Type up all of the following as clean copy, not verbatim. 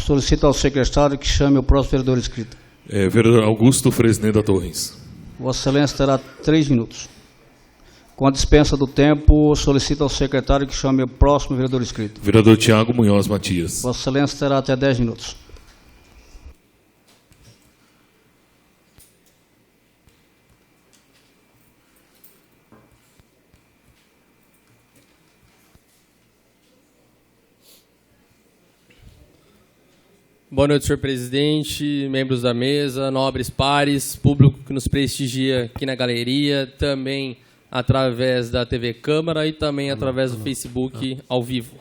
Solicito ao secretário que chame o próximo vereador inscrito. Vereador Augusto Fresneda Torres. Vossa Excelência terá 3 minutos. Com a dispensa do tempo, solicito ao secretário que chame o próximo vereador inscrito. Vereador Tiago Munhoz Matias. Vossa Excelência terá até 10 minutos. Boa noite, senhor presidente, membros da mesa, nobres pares, público que nos prestigia aqui na galeria, também através da TV Câmara e também através do Facebook ao vivo.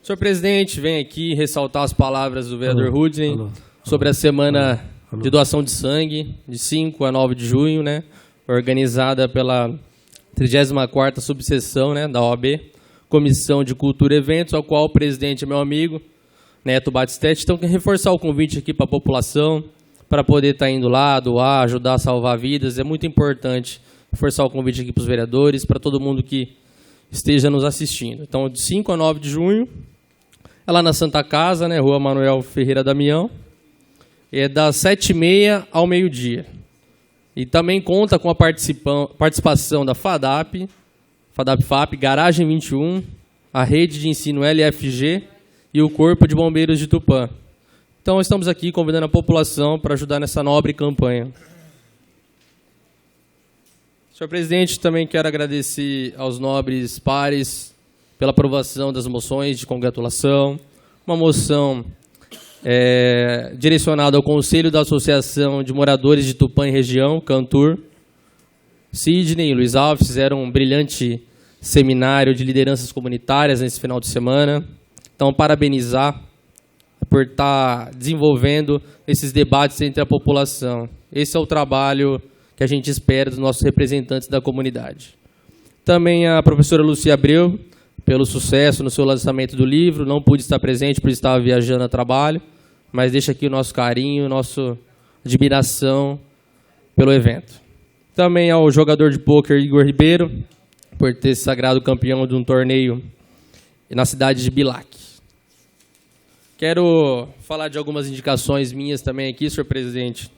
Senhor presidente, venho aqui ressaltar as palavras do vereador Rudney sobre a semana de doação de sangue, de 5 a 9 de junho, né, organizada pela 34ª subseção, né, da OAB, Comissão de Cultura e Eventos, ao qual o presidente é meu amigo, Neto Batistete. Então, quero reforçar o convite aqui para a população, para poder estar indo lá, doar, ajudar a salvar vidas. É muito importante reforçar o convite aqui para os vereadores, para todo mundo que esteja nos assistindo. Então, de 5 a 9 de junho, é lá na Santa Casa, né, Rua Manuel Ferreira Damião, é das 7h30 ao meio-dia. E também conta com a participação da FADAP, FAP, Garagem 21, a Rede de Ensino LFG, e o Corpo de Bombeiros de Tupã. Então, estamos aqui convidando a população para ajudar nessa nobre campanha. Senhor presidente, também quero agradecer aos nobres pares pela aprovação das moções de congratulação. Uma moção direcionada ao Conselho da Associação de Moradores de Tupã e Região, Cantur. Sidney e Luiz Alves fizeram um brilhante seminário de lideranças comunitárias nesse final de semana. Então, parabenizar por estar desenvolvendo esses debates entre a população. Esse é o trabalho que a gente espera dos nossos representantes da comunidade. Também a professora Lucia Abreu, pelo sucesso no seu lançamento do livro. Não pude estar presente por estar viajando a trabalho, mas deixa aqui o nosso carinho, nossa admiração pelo evento. Também ao jogador de pôquer Igor Ribeiro, por ter se sagrado campeão de um torneio na cidade de Bilac. Quero falar de algumas indicações minhas também aqui, senhor presidente.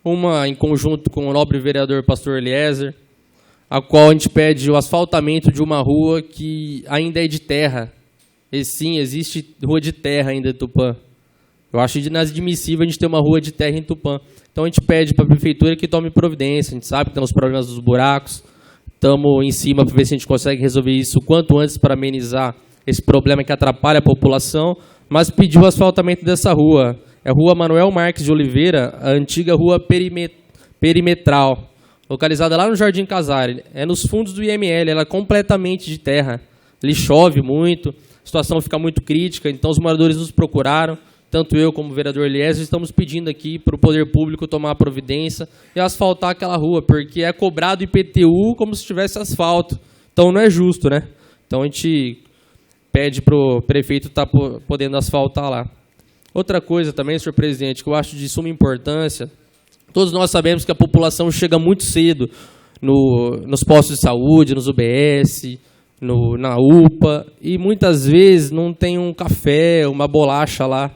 Uma em conjunto com o nobre vereador Pastor Eliezer, a qual a gente pede o asfaltamento de uma rua que ainda é de terra. E sim, existe rua de terra ainda em Tupã. Eu acho inadmissível a gente ter uma rua de terra em Tupã. Então a gente pede para a prefeitura que tome providência. A gente sabe que tem os problemas dos buracos. Estamos em cima para ver se a gente consegue resolver isso o quanto antes para amenizar esse problema que atrapalha a população, mas pediu o asfaltamento dessa rua. É a Rua Manuel Marques de Oliveira, a antiga Rua Perimetral, localizada lá no Jardim Casari. É nos fundos do IML, ela é completamente de terra. Ali chove muito, a situação fica muito crítica, então os moradores nos procuraram, tanto eu como o vereador Eliezer, estamos pedindo aqui para o poder público tomar a providência e asfaltar aquela rua, porque é cobrado IPTU como se tivesse asfalto. Então não é justo, né? Então a gente pede para o prefeito estar podendo asfaltar lá. Outra coisa também, senhor presidente, que eu acho de suma importância, todos nós sabemos que a população chega muito cedo nos postos de saúde, nos UBS, na UPA, e muitas vezes não tem um café, uma bolacha lá.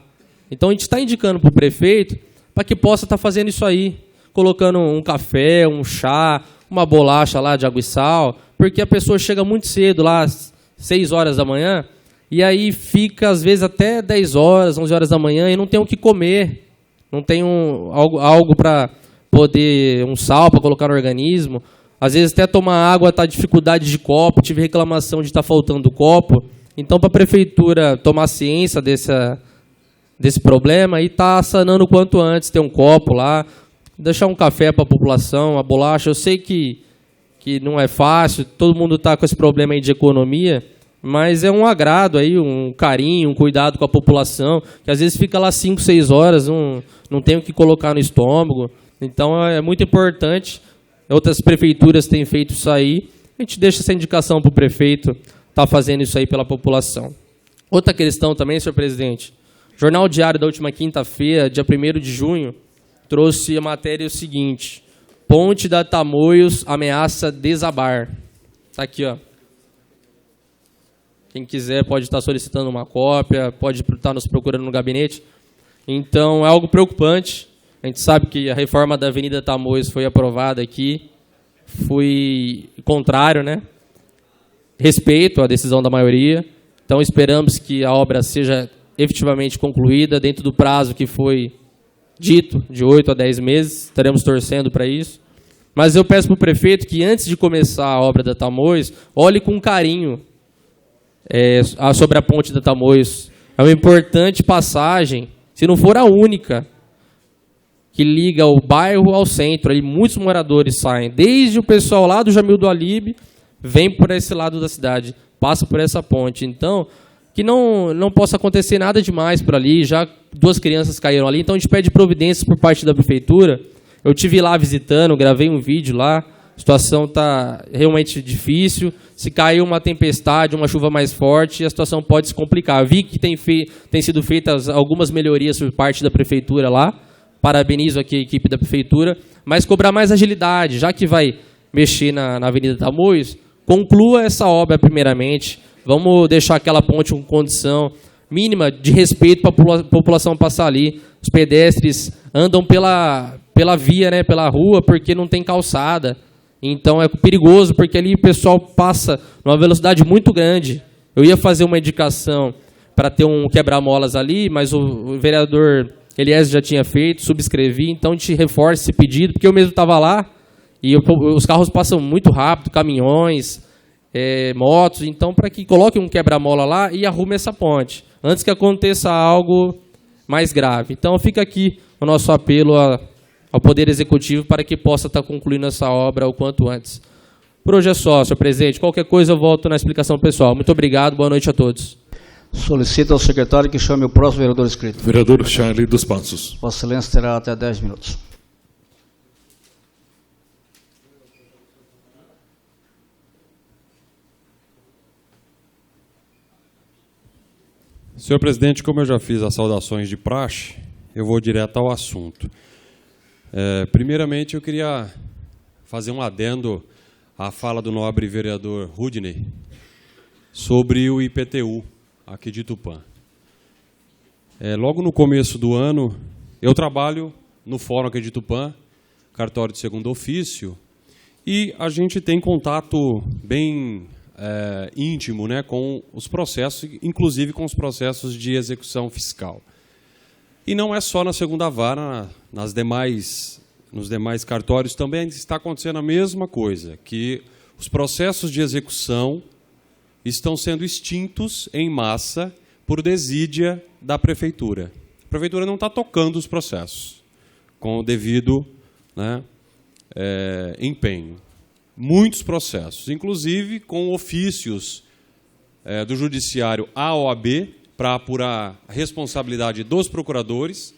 Então a gente está indicando para o prefeito para que possa estar fazendo isso aí, colocando um café, um chá, uma bolacha lá de água e sal, porque a pessoa chega muito cedo lá, 6 horas da manhã, e aí fica, às vezes, até 10 horas, 11 horas da manhã, e não tem o que comer, não tem algo para poder, um sal para colocar no organismo. Às vezes, até tomar água está dificuldade de copo, tive reclamação de estar faltando copo. Então, para a prefeitura tomar ciência desse problema e estar sanando o quanto antes, ter um copo lá, deixar um café para a população, a bolacha. Eu sei que não é fácil, todo mundo está com esse problema aí de economia, mas é um agrado aí, um carinho, um cuidado com a população, que às vezes fica lá 5, 6 horas, não tem o que colocar no estômago. Então é muito importante. Outras prefeituras têm feito isso aí. A gente deixa essa indicação para o prefeito estar fazendo isso aí pela população. Outra questão também, senhor presidente. O Jornal Diário da última quinta-feira, dia 1º de junho, trouxe a matéria o seguinte: Ponte da Tamoios ameaça desabar. Está aqui, ó. Quem quiser pode estar solicitando uma cópia, pode estar nos procurando no gabinete. Então, é algo preocupante. A gente sabe que a reforma da Avenida Tamoios foi aprovada aqui. Fui contrário, né? Respeito à decisão da maioria. Então, esperamos que a obra seja efetivamente concluída dentro do prazo que foi dito, de 8 a 10 meses. Estaremos torcendo para isso. Mas eu peço para o prefeito que, antes de começar a obra da Tamoios, olhe com carinho sobre a ponte da Tamoios. É uma importante passagem, se não for a única, que liga o bairro ao centro. Ali muitos moradores saem, desde o pessoal lá do Jamil do Alibe, vem por esse lado da cidade, passa por essa ponte. Então, que não possa acontecer nada demais por ali. Já 2 crianças caíram ali, então a gente pede providências por parte da prefeitura. Eu estive lá visitando, gravei um vídeo lá, a situação está realmente difícil. Se cair uma tempestade, uma chuva mais forte, a situação pode se complicar. Vi que tem sido feitas algumas melhorias por parte da prefeitura lá, parabenizo aqui a equipe da prefeitura, mas cobrar mais agilidade, já que vai mexer na Avenida Tamoios, conclua essa obra primeiramente. Vamos deixar aquela ponte com condição mínima de respeito para a população passar ali. Os pedestres andam pela via, né, pela rua, porque não tem calçada. Então é perigoso, porque ali o pessoal passa numa velocidade muito grande. Eu ia fazer uma indicação para ter um quebra-molas ali, mas o vereador Eliezer já tinha feito, subscrevi, então a gente reforça esse pedido, porque eu mesmo estava lá e os carros passam muito rápido, caminhões, motos, então para que coloque um quebra-mola lá e arrume essa ponte, antes que aconteça algo mais grave. Então fica aqui o nosso apelo ao Poder Executivo para que possa estar concluindo essa obra o quanto antes. Por hoje é só, senhor presidente. Qualquer coisa eu volto na explicação pessoal. Muito obrigado, boa noite a todos. Solicito ao secretário que chame o próximo vereador inscrito. Vereador Charlie dos Passos. Vossa Excelência terá até 10 minutos. Senhor presidente, como eu já fiz as saudações de praxe, eu vou direto ao assunto. Primeiramente, eu queria fazer um adendo à fala do nobre vereador Rudney sobre o IPTU aqui de Tupã. Logo no começo do ano, eu trabalho no fórum aqui de Tupã, cartório de segundo ofício, e a gente tem contato bem íntimo, né, com os processos, inclusive com os processos de execução fiscal. E não é só na segunda vara, nos demais cartórios também está acontecendo a mesma coisa, que os processos de execução estão sendo extintos em massa por desídia da prefeitura. A prefeitura não está tocando os processos com o devido, né, empenho. Muitos processos, inclusive com ofícios do Judiciário à OAB para apurar a responsabilidade dos procuradores,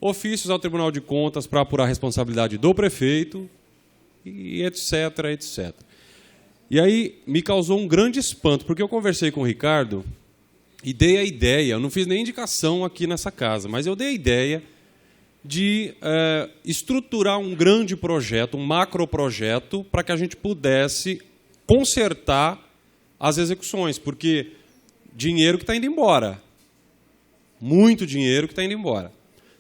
ofícios ao Tribunal de Contas para apurar a responsabilidade do prefeito, e etc, etc. E aí me causou um grande espanto, porque eu conversei com o Ricardo e dei a ideia, eu não fiz nem indicação aqui nessa casa, mas eu dei a ideia de estruturar um grande projeto, um macroprojeto, para que a gente pudesse consertar as execuções, porque dinheiro que está indo embora, muito dinheiro que está indo embora.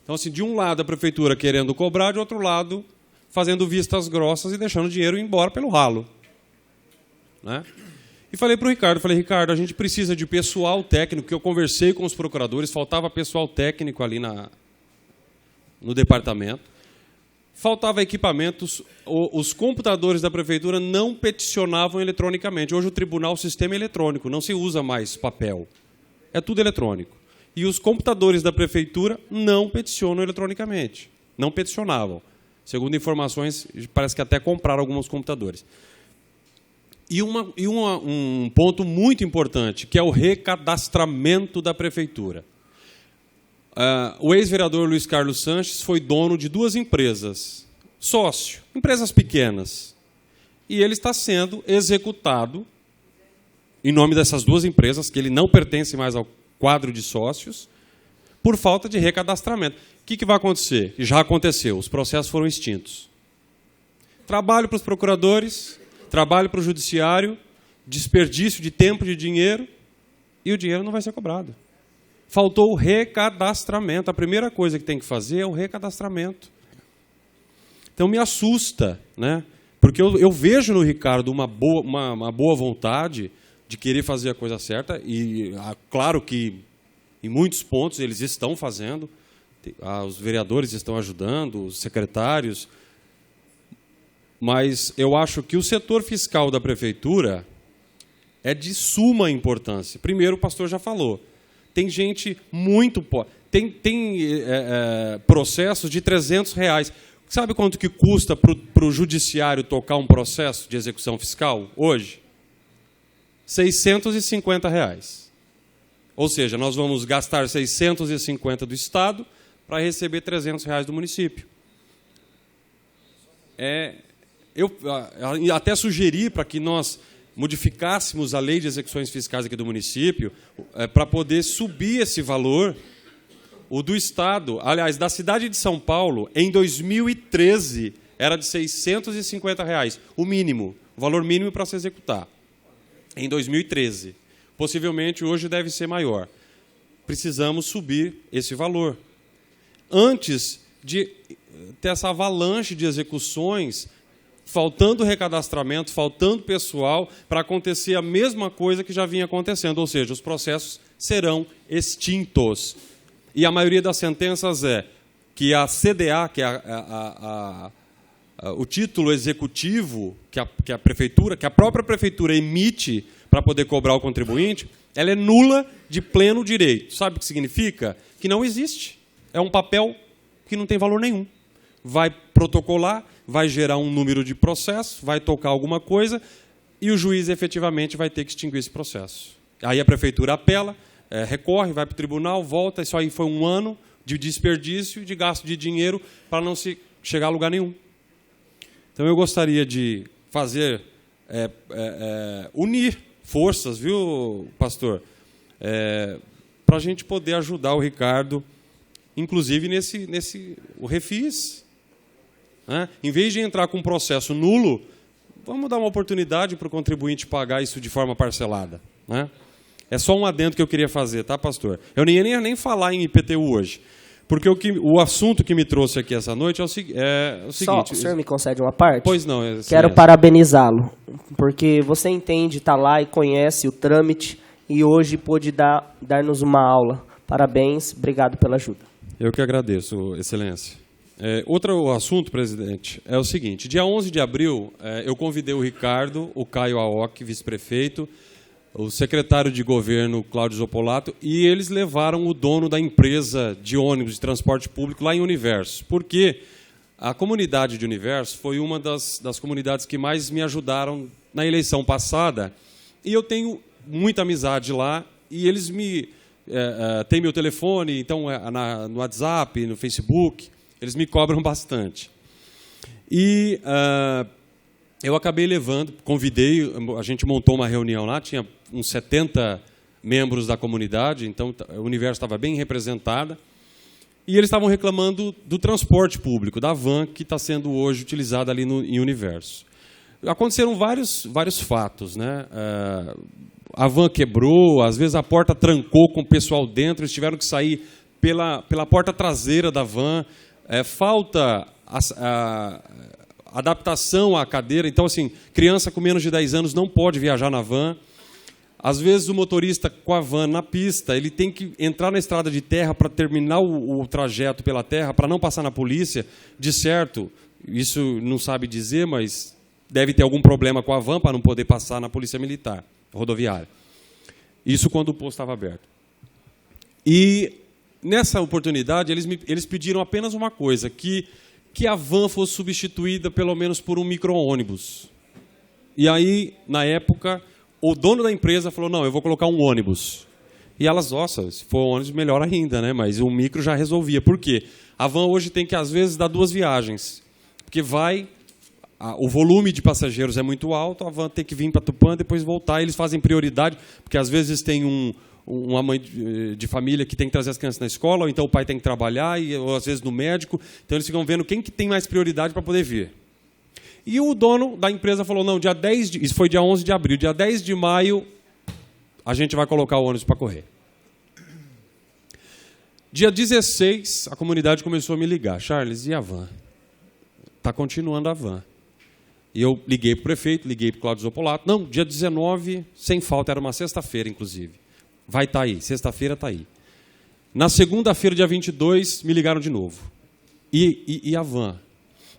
Então, assim, de um lado a prefeitura querendo cobrar, de outro lado fazendo vistas grossas e deixando o dinheiro ir embora pelo ralo, né? E falei para o Ricardo, Ricardo, a gente precisa de pessoal técnico, que eu conversei com os procuradores, faltava pessoal técnico ali no departamento, faltava equipamentos, os computadores da prefeitura não peticionavam eletronicamente. Hoje o tribunal, o sistema é eletrônico, não se usa mais papel, é tudo eletrônico. E os computadores da prefeitura não peticionam eletronicamente, não peticionavam. Segundo informações, parece que até compraram alguns computadores. E um ponto muito importante, que é o recadastramento da prefeitura. O ex-vereador Luiz Carlos Sanches foi dono de 2 empresas, sócio, empresas pequenas. E ele está sendo executado em nome dessas 2 empresas, que ele não pertence mais ao quadro de sócios, por falta de recadastramento. O que vai acontecer? Já aconteceu, os processos foram extintos. Trabalho para os procuradores, trabalho para o judiciário, desperdício de tempo e de dinheiro, e o dinheiro não vai ser cobrado. Faltou o recadastramento. A primeira coisa que tem que fazer é o recadastramento. Então me assusta, né? Porque eu vejo no Ricardo uma boa vontade de querer fazer a coisa certa, e claro que em muitos pontos eles estão fazendo, os vereadores estão ajudando, os secretários, mas eu acho que o setor fiscal da prefeitura é de suma importância. Primeiro, o pastor já falou, tem gente muito pobre, tem processos de R$300. Sabe quanto que custa para o judiciário tocar um processo de execução fiscal hoje? R$650. Ou seja, nós vamos gastar 650 do Estado para receber R$300 do município. Eu até sugeri para que nós modificássemos a lei de execuções fiscais aqui do município para poder subir esse valor. O do Estado, aliás, da cidade de São Paulo, em 2013, era de R$650, o mínimo, o valor mínimo para se executar. Em 2013. Possivelmente, hoje deve ser maior. Precisamos subir esse valor. Antes de ter essa avalanche de execuções, faltando recadastramento, faltando pessoal, para acontecer a mesma coisa que já vinha acontecendo, ou seja, os processos serão extintos. E a maioria das sentenças é que a CDA, que é o título executivo que a prefeitura, que a própria prefeitura emite para poder cobrar o contribuinte, ela é nula de pleno direito. Sabe o que significa? Que não existe. É um papel que não tem valor nenhum. Vai protocolar, vai gerar um número de processo, vai tocar alguma coisa e o juiz efetivamente vai ter que extinguir esse processo. Aí a prefeitura apela, recorre, vai para o tribunal, volta, isso aí foi um ano de desperdício e de gasto de dinheiro para não se chegar a lugar nenhum. Então eu gostaria de fazer, unir forças, viu, pastor, para a gente poder ajudar o Ricardo, inclusive o refis. Né? Em vez de entrar com um processo nulo, vamos dar uma oportunidade para o contribuinte pagar isso de forma parcelada. Né? É só um adendo que eu queria fazer, tá, pastor? Eu nem ia nem falar em IPTU hoje, porque o assunto que me trouxe aqui essa noite é o seguinte... Só, o senhor me concede uma parte? Pois não. Quero parabenizá-lo, porque você entende, está lá e conhece o trâmite, e hoje pôde dar-nos uma aula. Parabéns, obrigado pela ajuda. Eu que agradeço, excelência. Outro assunto, presidente, é o seguinte. Dia 11 de abril, eu convidei o Ricardo, o Caio Aoki, vice-prefeito, o secretário de governo, Cláudio Zopolato, e eles levaram o dono da empresa de ônibus de transporte público lá em Universo. Porque a comunidade de Universo foi uma das comunidades que mais me ajudaram na eleição passada, e eu tenho muita amizade lá, e eles têm meu telefone, então no WhatsApp, no Facebook, eles me cobram bastante. E eu acabei levando, convidei, a gente montou uma reunião lá, tinha uns 70 membros da comunidade, então o Universo estava bem representada, e eles estavam reclamando do transporte público, da van que está sendo hoje utilizada ali em Universo. Aconteceram vários fatos, né? A van quebrou, às vezes a porta trancou com o pessoal dentro, eles tiveram que sair pela porta traseira da van, falta adaptação à cadeira, então, assim, criança com menos de 10 anos não pode viajar na van. Às vezes o motorista com a van na pista, ele tem que entrar na estrada de terra para terminar o trajeto pela terra, para não passar na polícia. De certo, isso não sabe dizer, mas deve ter algum problema com a van para não poder passar na polícia militar, rodoviária. Isso quando o posto estava aberto. E nessa oportunidade, eles pediram apenas uma coisa, que a van fosse substituída pelo menos por um micro-ônibus. E aí, na época, o dono da empresa falou, não, eu vou colocar um ônibus. E elas, nossa, se for um ônibus, melhor ainda, né? Mas o micro já resolvia. Por quê? A van hoje tem que, às vezes, dar 2 viagens. Porque o volume de passageiros é muito alto, a van tem que vir para Tupã, depois voltar. Eles fazem prioridade, porque às vezes tem uma mãe de família que tem que trazer as crianças na escola, ou então o pai tem que trabalhar, ou às vezes no médico. Então eles ficam vendo quem que tem mais prioridade para poder vir. E o dono da empresa falou, não, isso foi dia 11 de abril, dia 10 de maio, a gente vai colocar o ônibus para correr. Dia 16, a comunidade começou a me ligar. Charles, e a van? Está continuando a van. E eu liguei para o prefeito, liguei para o Cláudio Zopolato. Não, dia 19, sem falta, era uma sexta-feira, inclusive. Vai estar aí, sexta-feira está aí. Na segunda-feira, dia 22, me ligaram de novo. E a van?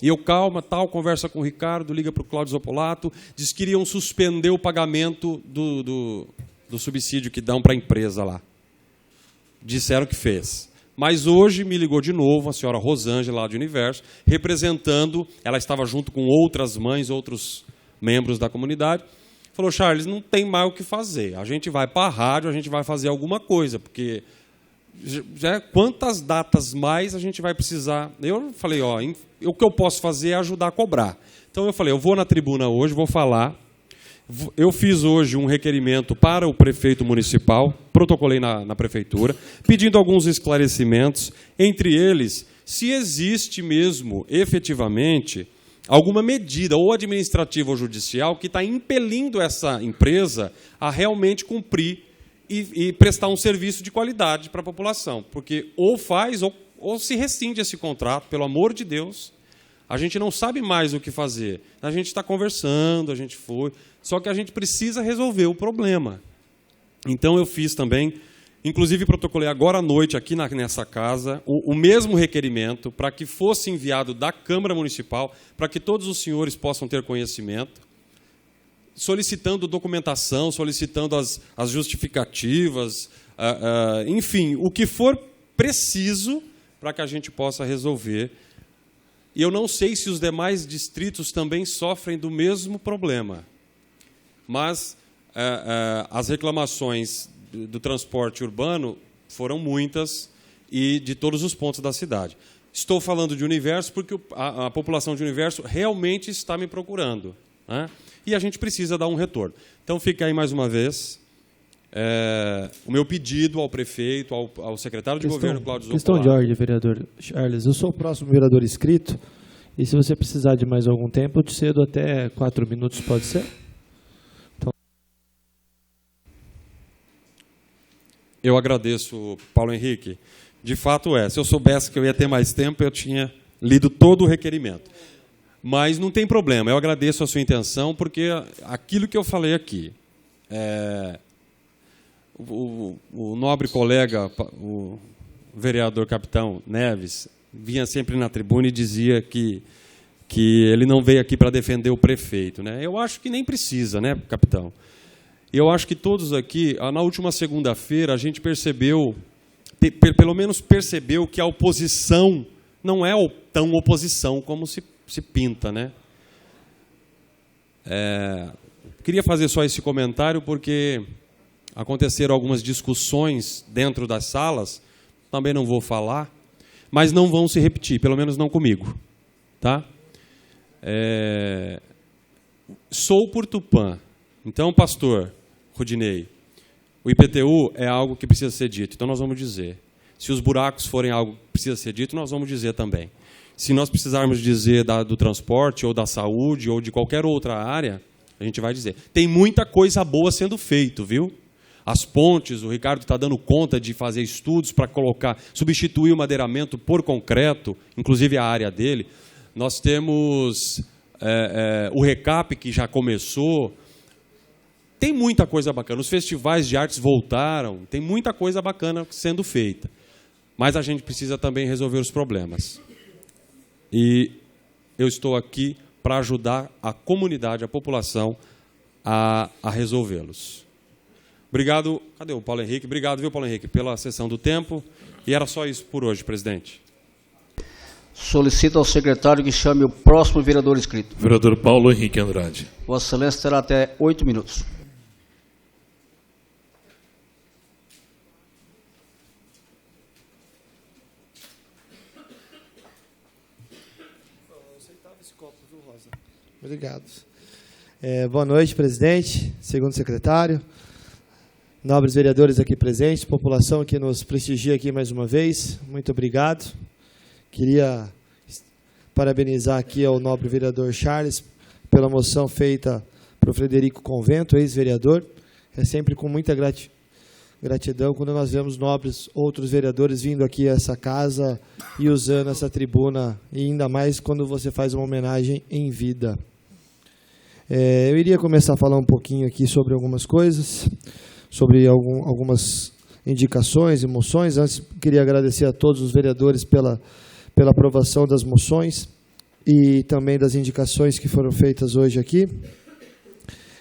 E eu, calma, tal, conversa com o Ricardo, liga para o Cláudio Zopolato, diz que iriam suspender o pagamento do subsídio que dão para a empresa lá. Disseram que fez. Mas hoje me ligou de novo a senhora Rosângela, lá de Universo, representando, ela estava junto com outras mães, outros membros da comunidade, falou, Charles, não tem mais o que fazer, a gente vai para a rádio, a gente vai fazer alguma coisa, porque já quantas datas mais a gente vai precisar? Eu falei, ó, o que eu posso fazer é ajudar a cobrar. Então eu falei, eu vou na tribuna hoje, vou falar. Eu fiz hoje um requerimento para o prefeito municipal, protocolei na prefeitura, pedindo alguns esclarecimentos, entre eles, se existe mesmo, efetivamente, alguma medida, ou administrativa ou judicial, que está impelindo essa empresa a realmente cumprir e prestar um serviço de qualidade para a população. Porque ou faz ou se rescinde esse contrato, pelo amor de Deus. A gente não sabe mais o que fazer. A gente está conversando, a gente foi... Só que a gente precisa resolver o problema. Então eu fiz também, inclusive protocolei agora à noite aqui nessa casa, o mesmo requerimento para que fosse enviado da Câmara Municipal, para que todos os senhores possam ter conhecimento, solicitando documentação, solicitando as justificativas, enfim, o que for preciso para que a gente possa resolver. E eu não sei se os demais distritos também sofrem do mesmo problema. Mas as reclamações do transporte urbano foram muitas e de todos os pontos da cidade. Estou falando de Universo porque a população de Universo realmente está me procurando, né? E a gente precisa dar um retorno. Então, fica aí mais uma vez o meu pedido ao prefeito, ao secretário de governo, Cláudio Zopolato. Questão de ordem, vereador Charles. Eu sou o próximo vereador inscrito e, se você precisar de mais algum tempo, eu te cedo até 4 minutos, pode ser? Eu agradeço, Paulo Henrique. De fato se eu soubesse que eu ia ter mais tempo, eu tinha lido todo o requerimento. Mas não tem problema, eu agradeço a sua intenção, porque aquilo que eu falei aqui, o nobre colega, o vereador capitão Neves, vinha sempre na tribuna e dizia que ele não veio aqui para defender o prefeito, né? Eu acho que nem precisa, né, capitão? Eu acho que todos aqui, na última segunda-feira, a gente percebeu, pelo menos percebeu, que a oposição não é tão oposição como se pinta, né? Queria fazer só esse comentário porque aconteceram algumas discussões dentro das salas, também não vou falar, mas não vão se repetir, pelo menos não comigo, tá? Sou por Tupã. Então, pastor Rudinei, o IPTU é algo que precisa ser dito, então nós vamos dizer. Se os buracos forem algo que precisa ser dito, nós vamos dizer também. Se nós precisarmos dizer do transporte, ou da saúde, ou de qualquer outra área, a gente vai dizer. Tem muita coisa boa sendo feito, viu? As pontes, o Ricardo está dando conta de fazer estudos para substituir o madeiramento por concreto, inclusive a área dele. Nós temos o RECAP, que já começou. Tem muita coisa bacana. Os festivais de artes voltaram. Tem muita coisa bacana sendo feita. Mas a gente precisa também resolver os problemas. E eu estou aqui para ajudar a comunidade, a população, a resolvê-los. Obrigado. Cadê o Paulo Henrique? Obrigado, viu, Paulo Henrique, pela sessão do tempo. E era só isso por hoje, presidente. Solicito ao secretário que chame o próximo vereador inscrito. Vereador Paulo Henrique Andrade. Vossa Excelência terá até 8 minutos. Obrigado. Boa noite, presidente, segundo secretário, nobres vereadores aqui presentes, população que nos prestigia aqui mais uma vez, muito obrigado. Queria parabenizar aqui ao nobre vereador Charles pela moção feita para o Frederico Convento, ex-vereador, É sempre com muita gratidão quando nós vemos nobres outros vereadores vindo aqui a essa casa e usando essa tribuna, e ainda mais quando você faz uma homenagem em vida. Eu iria começar a falar um pouquinho aqui sobre algumas coisas, sobre algumas indicações e moções. Antes, queria agradecer a todos os vereadores pela aprovação das moções e também das indicações que foram feitas hoje aqui.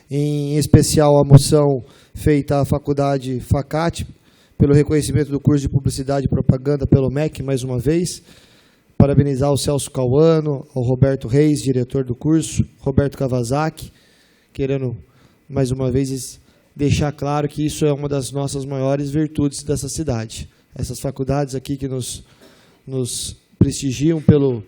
Em especial, a moção feita à Faculdade FACAT, pelo reconhecimento do curso de Publicidade e Propaganda pelo MEC, mais uma vez. Parabenizar o Celso Cauano, ao Roberto Reis, diretor do curso, Roberto Kawasaki, querendo, mais uma vez, deixar claro que isso é uma das nossas maiores virtudes dessa cidade. Essas faculdades aqui que nos prestigiam pelo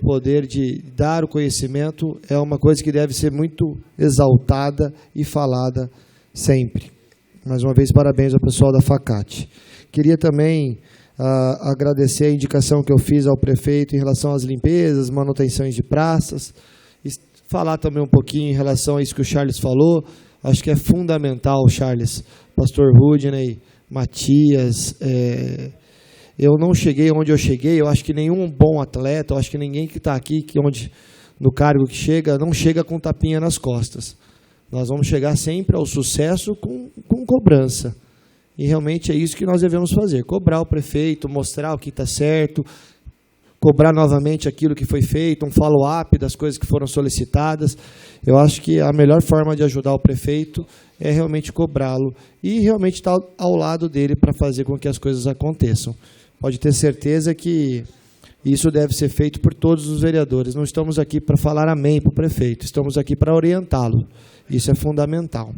poder de dar o conhecimento, é uma coisa que deve ser muito exaltada e falada sempre. Mais uma vez, parabéns ao pessoal da FACAT. Queria também agradecer a indicação que eu fiz ao prefeito em relação às limpezas, manutenções de praças, e falar também um pouquinho em relação a isso que o Charles falou. Acho que é fundamental, Charles, Pastor Rudney, Matias. Eu não cheguei onde eu cheguei, eu acho que nenhum bom atleta, eu acho que ninguém que está aqui, no cargo que chega, não chega com tapinha nas costas. Nós vamos chegar sempre ao sucesso com cobrança. E realmente é isso que nós devemos fazer, cobrar o prefeito, mostrar o que está certo, cobrar novamente aquilo que foi feito, um follow-up das coisas que foram solicitadas. Eu acho que a melhor forma de ajudar o prefeito é realmente cobrá-lo e realmente estar ao lado dele para fazer com que as coisas aconteçam. Pode ter certeza que isso deve ser feito por todos os vereadores. Não estamos aqui para falar amém para o prefeito, estamos aqui para orientá-lo. Isso é fundamental.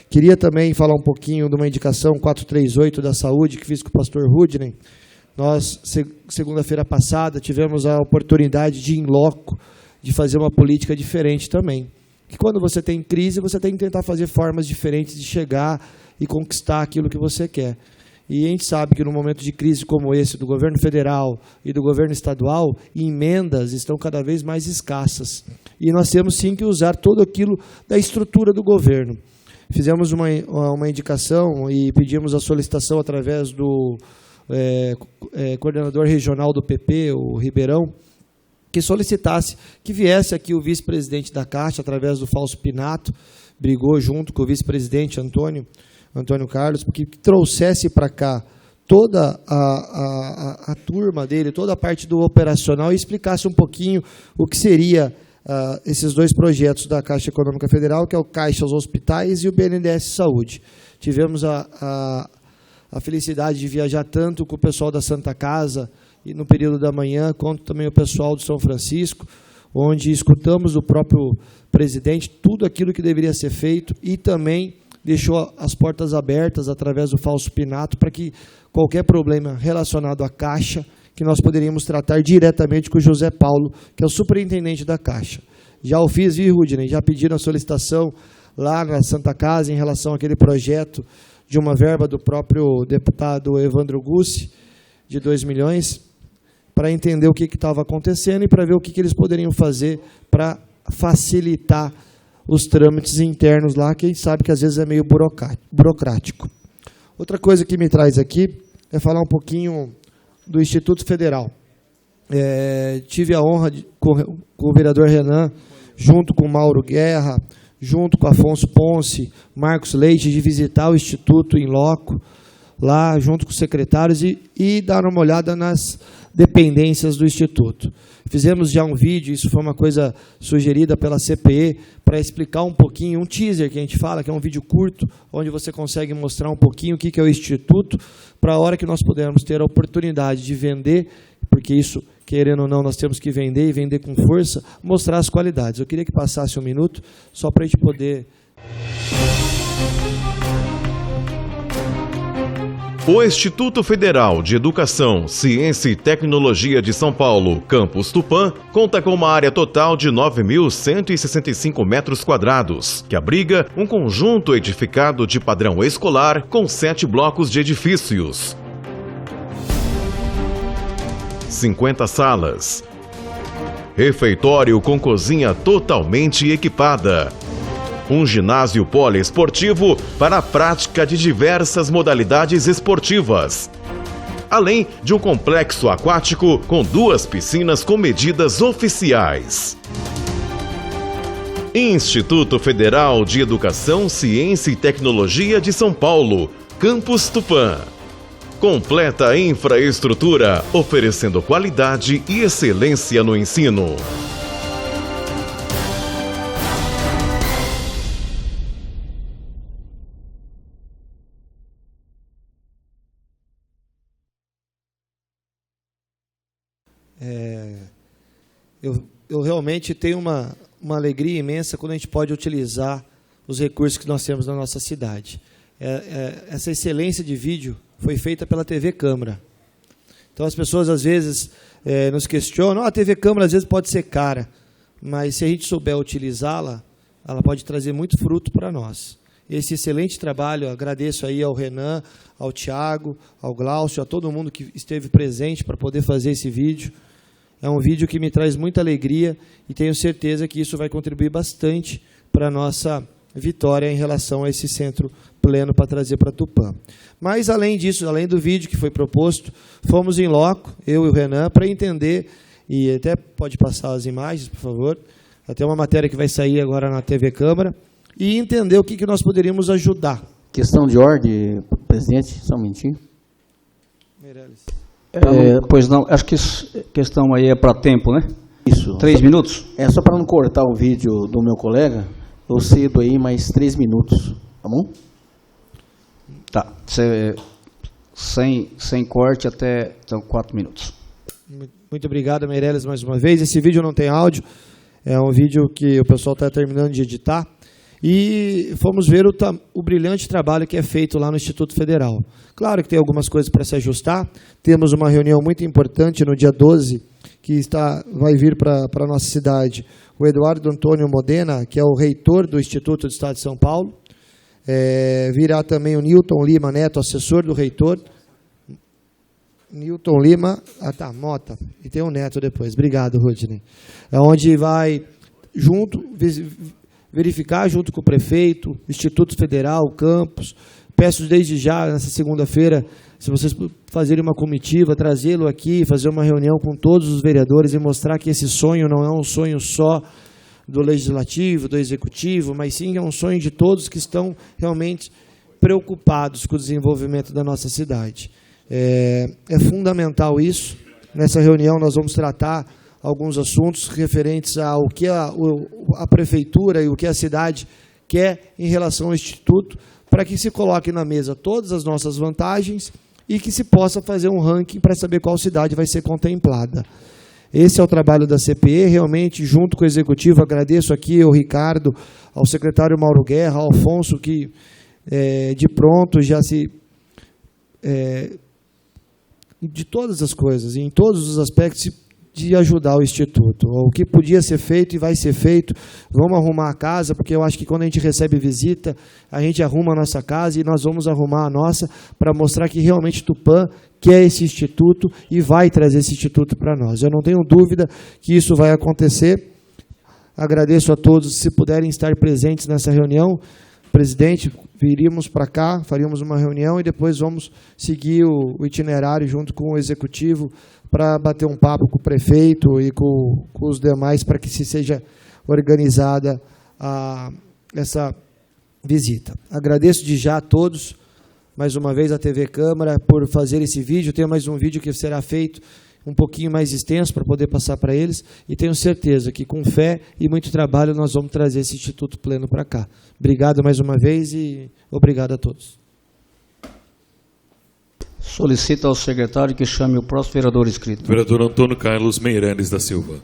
Queria também falar um pouquinho de uma indicação 438 da saúde que fiz com o pastor Rudney. Nós, segunda-feira passada, tivemos a oportunidade de, in loco, de fazer uma política diferente também. Que quando você tem crise, você tem que tentar fazer formas diferentes de chegar e conquistar aquilo que você quer. E a gente sabe que no momento de crise como esse do governo federal e do governo estadual, emendas estão cada vez mais escassas. E nós temos sim que usar tudo aquilo da estrutura do governo. Fizemos uma indicação e pedimos a solicitação através do coordenador regional do PP, o Ribeirão, que solicitasse que viesse aqui o vice-presidente da Caixa, através do Fausto Pinato, brigou junto com o vice-presidente Antônio Carlos, porque trouxesse para cá toda a turma dele, toda a parte do operacional e explicasse um pouquinho o que seria esses dois projetos da Caixa Econômica Federal, que é o Caixa aos Hospitais e o BNDES Saúde. Tivemos a felicidade de viajar tanto com o pessoal da Santa Casa e no período da manhã, quanto também o pessoal do São Francisco, onde escutamos do próprio presidente tudo aquilo que deveria ser feito e também deixou as portas abertas através do Fausto Pinato para que qualquer problema relacionado à Caixa, que nós poderíamos tratar diretamente com o José Paulo, que é o superintendente da Caixa. Já o fiz, viu, Rudney? Já pediram a solicitação lá na Santa Casa em relação àquele projeto de uma verba do próprio deputado Evandro Gussi, de 2 milhões, para entender o que estava acontecendo e para ver o que eles poderiam fazer para facilitar os trâmites internos lá, que a gente sabe que às vezes é meio burocrático. Outra coisa que me traz aqui é falar um pouquinho do Instituto Federal. Tive a honra, com o vereador Renan, junto com Mauro Guerra, junto com Afonso Ponce, Marcos Leite, de visitar o Instituto in loco, lá junto com os secretários e dar uma olhada nas dependências do Instituto. Fizemos já um vídeo, isso foi uma coisa sugerida pela CPE, para explicar um pouquinho, um teaser que a gente fala, que é um vídeo curto, onde você consegue mostrar um pouquinho o que é o Instituto, para a hora que nós pudermos ter a oportunidade de vender, porque isso, querendo ou não, nós temos que vender e vender com força, mostrar as qualidades. Eu queria que passasse um minuto, só para a gente poder... O Instituto Federal de Educação, Ciência e Tecnologia de São Paulo, Campus Tupã, conta com uma área total de 9.165 metros quadrados, que abriga um conjunto edificado de padrão escolar com 7 blocos de edifícios, 50 salas, refeitório com cozinha totalmente equipada, um ginásio poliesportivo para a prática de diversas modalidades esportivas, além de um complexo aquático com 2 piscinas com medidas oficiais. Instituto Federal de Educação, Ciência e Tecnologia de São Paulo, Campus Tupã. Completa infraestrutura, oferecendo qualidade e excelência no ensino. Eu realmente tenho uma alegria imensa quando a gente pode utilizar os recursos que nós temos na nossa cidade. Essa excelência de vídeo foi feita pela TV Câmara. Então as pessoas às vezes nos questionam, a TV Câmara às vezes pode ser cara, mas se a gente souber utilizá-la, ela pode trazer muito fruto para nós. Esse excelente trabalho, agradeço aí ao Renan, ao Tiago, ao Glaucio, a todo mundo que esteve presente para poder fazer esse vídeo. É um vídeo que me traz muita alegria e tenho certeza que isso vai contribuir bastante para a nossa vitória em relação a esse centro pleno para trazer para Tupã. Mas, além disso, além do vídeo que foi proposto, fomos em loco, eu e o Renan, para entender, e até pode passar as imagens, por favor, até uma matéria que vai sair agora na TV Câmara, e entender o que nós poderíamos ajudar. Questão de ordem, presidente, só um minutinho. Meirelles. Pois não, acho que questão aí é para tempo, né? Isso. 3 minutos? Só para não cortar o vídeo do meu colega, eu cedo aí mais 3 minutos, tá bom? Tá, sem corte até então, 4 minutos. Muito obrigado, Meirelles, mais uma vez. Esse vídeo não tem áudio, é um vídeo que o pessoal está terminando de editar. E fomos ver o brilhante trabalho que é feito lá no Instituto Federal. Claro que tem algumas coisas para se ajustar. Temos uma reunião muito importante no dia 12, que vai vir para a nossa cidade o Eduardo Antônio Modena, que é o reitor do Instituto do Estado de São Paulo. Virá também o Newton Lima Neto, assessor do reitor. Newton Lima, Mota, e tem um Neto depois. Obrigado, Rudney. Onde vai verificar junto com o prefeito, Instituto Federal, campus. Peço desde já, nessa segunda-feira, se vocês fazerem uma comitiva, trazê-lo aqui, fazer uma reunião com todos os vereadores e mostrar que esse sonho não é um sonho só do Legislativo, do Executivo, mas sim é um sonho de todos que estão realmente preocupados com o desenvolvimento da nossa cidade. É fundamental isso. Nessa reunião nós vamos tratar alguns assuntos referentes ao que a prefeitura e o que a cidade quer em relação ao Instituto, para que se coloque na mesa todas as nossas vantagens e que se possa fazer um ranking para saber qual cidade vai ser contemplada. Esse é o trabalho da CPE, realmente, junto com o Executivo. Agradeço aqui ao Ricardo, ao secretário Mauro Guerra, ao Afonso, que de pronto já de todas as coisas, em todos os aspectos, de ajudar o Instituto. O que podia ser feito e vai ser feito. Vamos arrumar a casa, porque eu acho que quando a gente recebe visita, a gente arruma a nossa casa e nós vamos arrumar a nossa para mostrar que realmente Tupã quer esse Instituto e vai trazer esse Instituto para nós. Eu não tenho dúvida que isso vai acontecer. Agradeço a todos, se puderem estar presentes nessa reunião. Presidente, viríamos para cá, faríamos uma reunião e depois vamos seguir o itinerário junto com o Executivo para bater um papo com o prefeito e com os demais para que se seja organizada essa visita. Agradeço de já a todos, mais uma vez a TV Câmara, por fazer esse vídeo. Tem mais um vídeo que será feito um pouquinho mais extenso para poder passar para eles, e tenho certeza que com fé e muito trabalho nós vamos trazer esse Instituto Pleno para cá. Obrigado mais uma vez e obrigado a todos. Solicito ao secretário que chame o próximo vereador inscrito. Vereador Antônio Carlos Meirelles da Silva.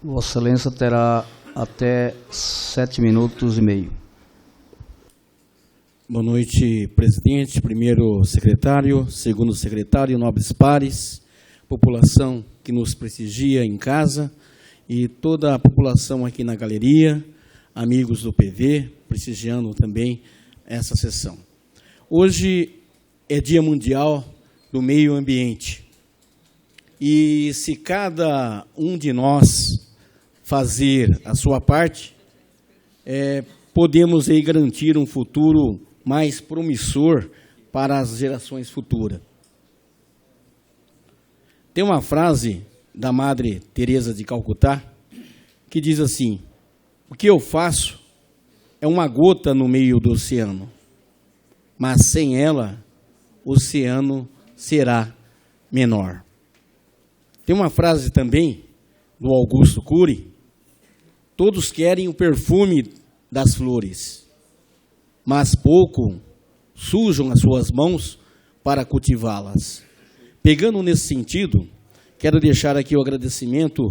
Vossa Excelência terá até 7 minutos e meio. Boa noite, presidente, primeiro secretário, segundo secretário, nobres pares, população que nos prestigia em casa e toda a população aqui na galeria, amigos do PV, prestigiando também essa sessão. Hoje é Dia Mundial do Meio Ambiente e se cada um de nós fazer a sua parte, podemos aí garantir um futuro mais promissor para as gerações futuras. Tem uma frase da Madre Teresa de Calcutá que diz assim: o que eu faço é uma gota no meio do oceano, mas sem ela o oceano será menor. Tem uma frase também do Augusto Cury: todos querem o perfume das flores, mas pouco sujam as suas mãos para cultivá-las. Pegando nesse sentido, quero deixar aqui o agradecimento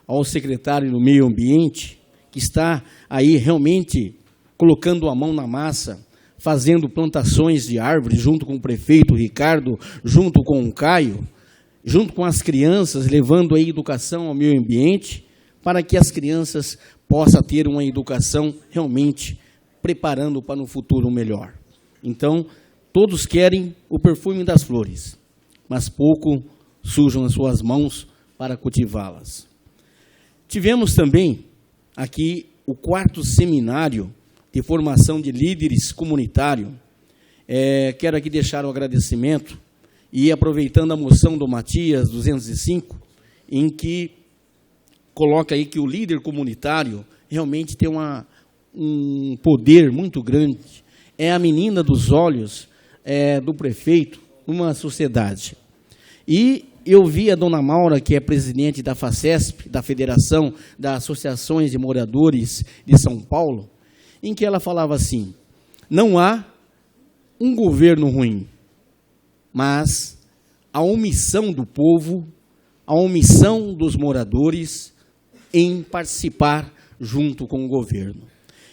ao secretário do Meio Ambiente, que está aí realmente colocando a mão na massa, fazendo plantações de árvores, junto com o prefeito Ricardo, junto com o Caio, junto com as crianças, levando a educação ao meio ambiente, para que as crianças possam ter uma educação realmente preparando para um futuro melhor. Então, todos querem o perfume das flores, mas pouco sujam as suas mãos para cultivá-las. Tivemos também aqui o 4º seminário de formação de líderes comunitários. Quero aqui deixar o agradecimento e aproveitando a moção do Matias 205, em que coloca aí que o líder comunitário realmente tem um poder muito grande, é a menina dos olhos do prefeito numa sociedade. E eu vi a dona Maura, que é presidente da FACESP, da Federação das Associações de Moradores de São Paulo, em que ela falava assim: não há um governo ruim, mas a omissão do povo, a omissão dos moradores em participar junto com o governo.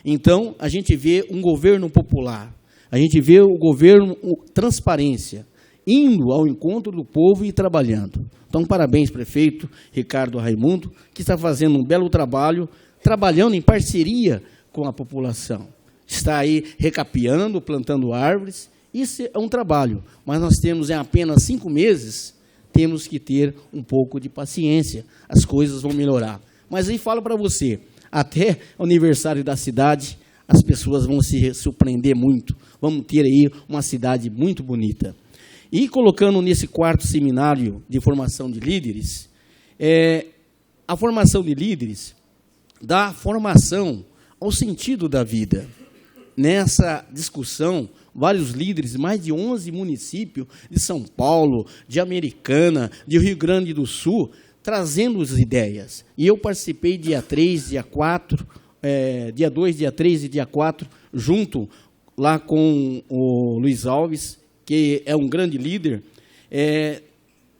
Então, a gente vê um governo popular, a gente vê o governo transparência, indo ao encontro do povo e trabalhando. Então, parabéns, prefeito Ricardo Raimundo, que está fazendo um belo trabalho, trabalhando em parceria com a população. Está aí recapeando, plantando árvores. Isso é um trabalho, mas nós temos em apenas 5 meses, temos que ter um pouco de paciência, as coisas vão melhorar. Mas aí falo para você, até o aniversário da cidade, as pessoas vão se surpreender muito, vamos ter aí uma cidade muito bonita. E colocando nesse 4º seminário de formação de líderes, a formação de líderes dá formação ao sentido da vida. Nessa discussão, vários líderes, mais de 11 municípios de São Paulo, de Americana, de Rio Grande do Sul, trazendo as ideias. E eu participei dia 3, dia 4, dia 2, dia 3 e dia 4, junto lá com o Luiz Alves, que é um grande líder,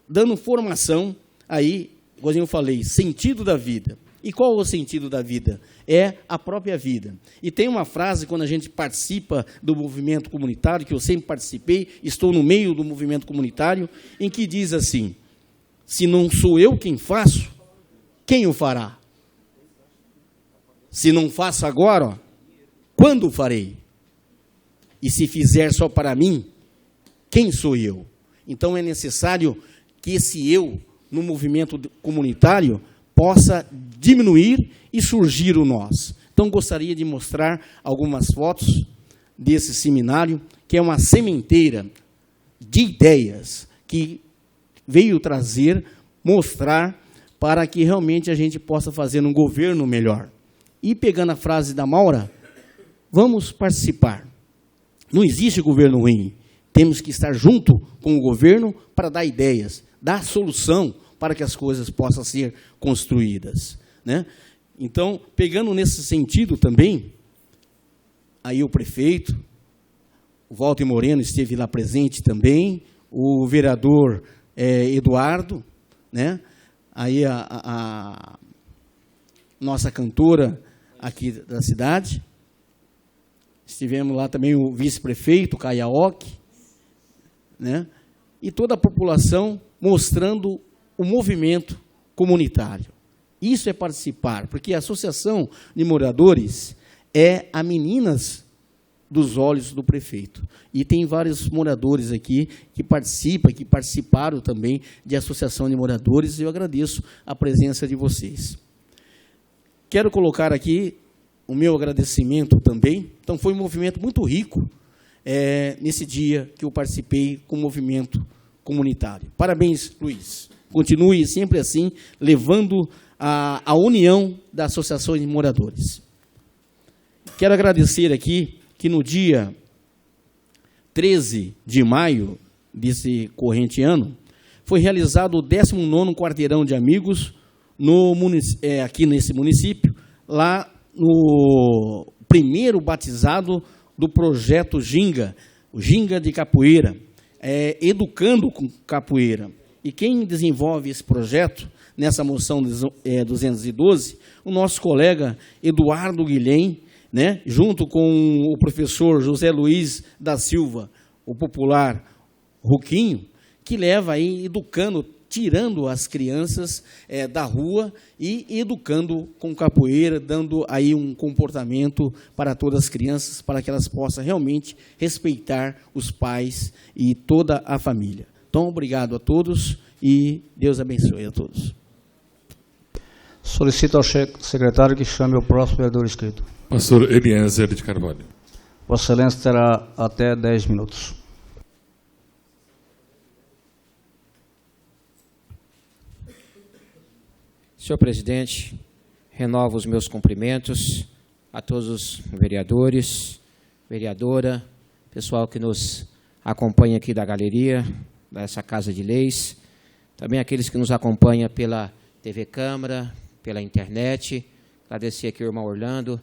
dando formação aí, como eu falei, sentido da vida. E qual é o sentido da vida? É a própria vida. E tem uma frase, quando a gente participa do movimento comunitário, que eu sempre participei, estou no meio do movimento comunitário, em que diz assim: se não sou eu quem faço, quem o fará? Se não faço agora, quando o farei? E se fizer só para mim, quem sou eu? Então é necessário que esse eu, no movimento comunitário, possa diminuir e surgir o nós. Então gostaria de mostrar algumas fotos desse seminário, que é uma sementeira de ideias que veio trazer, mostrar, para que realmente a gente possa fazer um governo melhor. E pegando a frase da Maura, vamos participar. Não existe governo ruim. Temos que estar junto com o governo para dar ideias, dar solução para que as coisas possam ser construídas, né? Então, pegando nesse sentido também, aí o prefeito, o Walter Moreno esteve lá presente também, o vereador Eduardo, né? Aí a nossa cantora aqui da cidade, estivemos lá também o vice-prefeito, Caiaoque, né? E toda a população mostrando o movimento comunitário. Isso é participar, porque a Associação de Moradores é a meninas dos olhos do prefeito. E tem vários moradores aqui que participam, que participaram também de Associação de Moradores, e eu agradeço a presença de vocês. Quero colocar aqui o meu agradecimento também. Então, foi um movimento muito rico nesse dia que eu participei com o movimento comunitário. Parabéns, Luiz. Continue sempre assim, levando a união das associações de moradores. Quero agradecer aqui que no dia 13 de maio desse corrente ano, foi realizado o 19º Quarteirão de Amigos aqui nesse município, lá no primeiro batizado do projeto Ginga, o Ginga de Capoeira, Educando com Capoeira. E quem desenvolve esse projeto, nessa moção 212, o nosso colega Eduardo Guilhem, né, junto com o professor José Luiz da Silva, o popular Ruquinho, que leva aí educando, tirando as crianças da rua e educando com capoeira, dando aí um comportamento para todas as crianças, para que elas possam realmente respeitar os pais e toda a família. Então, obrigado a todos e Deus abençoe a todos. Solicito ao secretário que chame o próximo vereador inscrito. Pastor Eliezer de Carvalho. Vossa Excelência terá até 10 minutos. Senhor presidente, renovo os meus cumprimentos a todos os vereadores, vereadora, pessoal que nos acompanha aqui da galeria, dessa Casa de Leis, também aqueles que nos acompanham pela TV Câmara, pela internet. Agradecer aqui ao irmão Orlando,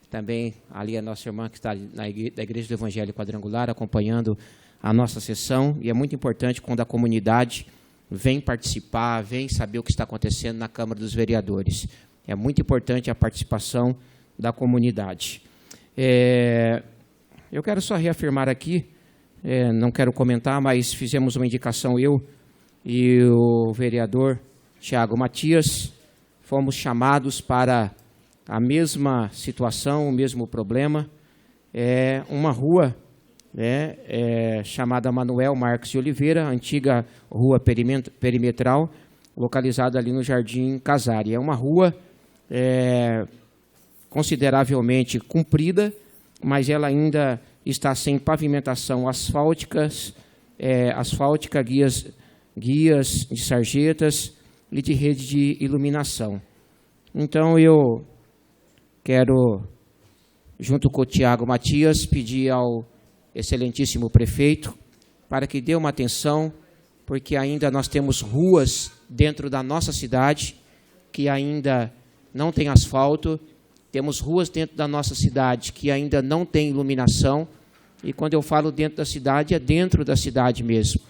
também ali a nossa irmã que está da Igreja do Evangelho Quadrangular, acompanhando a nossa sessão. E é muito importante quando a comunidade vem participar, vem saber o que está acontecendo na Câmara dos Vereadores. É muito importante a participação da comunidade. Eu quero só reafirmar aqui, não quero comentar, mas fizemos uma indicação, eu e o vereador Tiago Matias, fomos chamados para a mesma situação, o mesmo problema. Uma rua chamada Manuel Marques de Oliveira, antiga rua perimetral, localizada ali no Jardim Casari. É uma rua consideravelmente comprida, mas ela ainda está sem pavimentação asfáltica, guias de sarjetas e de rede de iluminação. Então, eu quero, junto com o Tiago Matias, pedir ao excelentíssimo prefeito para que dê uma atenção, porque ainda nós temos ruas dentro da nossa cidade que ainda não tem asfalto, temos ruas dentro da nossa cidade que ainda não tem iluminação, e quando eu falo dentro da cidade, é dentro da cidade mesmo.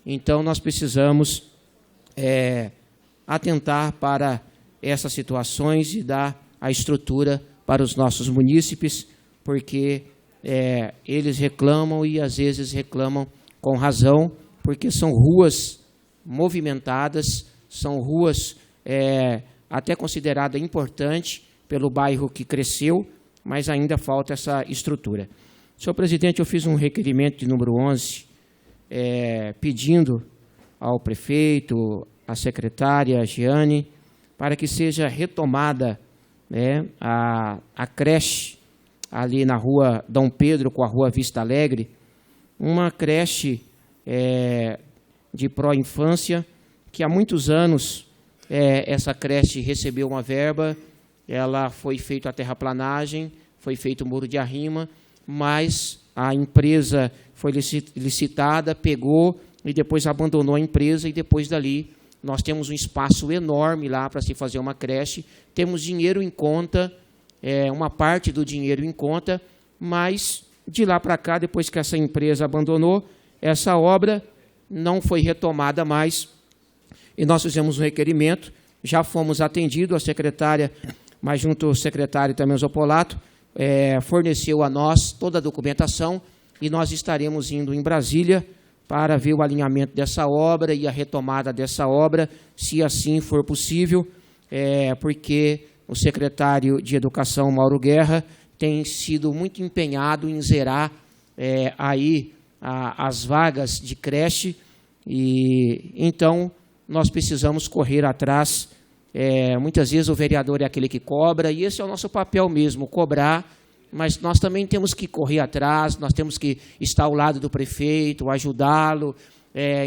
Então, nós precisamos atentar para essas situações e dar a estrutura para os nossos munícipes, porque eles reclamam e às vezes reclamam com razão, porque são ruas movimentadas, são ruas até consideradas importantes pelo bairro que cresceu, mas ainda falta essa estrutura. Senhor presidente, eu fiz um requerimento de número 11, pedindo ao prefeito, à secretária Giane, para que seja retomada a creche ali na rua Dom Pedro com a rua Vista Alegre, uma creche de pró-infância, que há muitos anos essa creche recebeu uma verba, ela foi feita a terraplanagem, foi feito o muro de arrima, mas a empresa foi licitada, pegou e depois abandonou a empresa, e depois dali nós temos um espaço enorme lá para se fazer uma creche, temos dinheiro em conta, uma parte do dinheiro em conta, mas de lá para cá, depois que essa empresa abandonou, essa obra não foi retomada mais, e nós fizemos um requerimento, já fomos atendidos, a secretária, mas junto ao secretário também, o Zopolato, forneceu a nós toda a documentação, e nós estaremos indo em Brasília para ver o alinhamento dessa obra e a retomada dessa obra, se assim for possível, porque o secretário de Educação, Mauro Guerra, tem sido muito empenhado em zerar aí as vagas de creche, e então nós precisamos correr atrás muitas vezes o vereador é aquele que cobra, e esse é o nosso papel mesmo, cobrar, mas nós também temos que correr atrás, nós temos que estar ao lado do prefeito, ajudá-lo,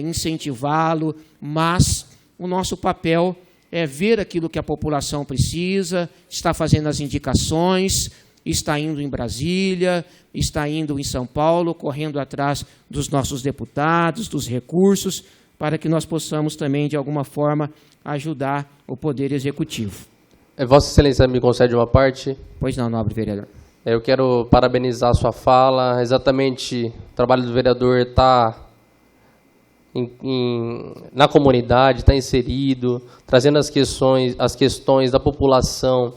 incentivá-lo, mas o nosso papel é ver aquilo que a população precisa, está fazendo as indicações, está indo em Brasília, está indo em São Paulo, correndo atrás dos nossos deputados, dos recursos, para que nós possamos também, de alguma forma, ajudar o Poder Executivo. Vossa Excelência me concede uma parte? Pois não, nobre vereador. Eu quero parabenizar a sua fala. Exatamente, o trabalho do vereador está na comunidade, está inserido, trazendo as questões da população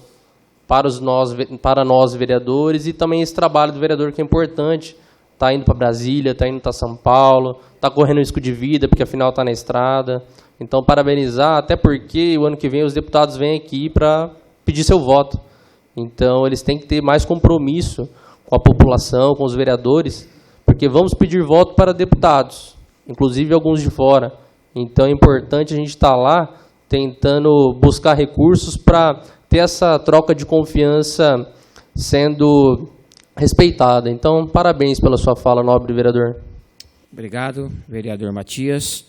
para nós vereadores, e também esse trabalho do vereador que é importante, está indo para Brasília, está indo para São Paulo, está correndo risco de vida, porque afinal está na estrada. Então, parabenizar, até porque o ano que vem os deputados vêm aqui para pedir seu voto. Então, eles têm que ter mais compromisso com a população, com os vereadores, porque vamos pedir voto para deputados, inclusive alguns de fora. Então, é importante a gente estar lá tentando buscar recursos para ter essa troca de confiança sendo respeitada. Então, parabéns pela sua fala, nobre vereador. Obrigado, vereador Matias.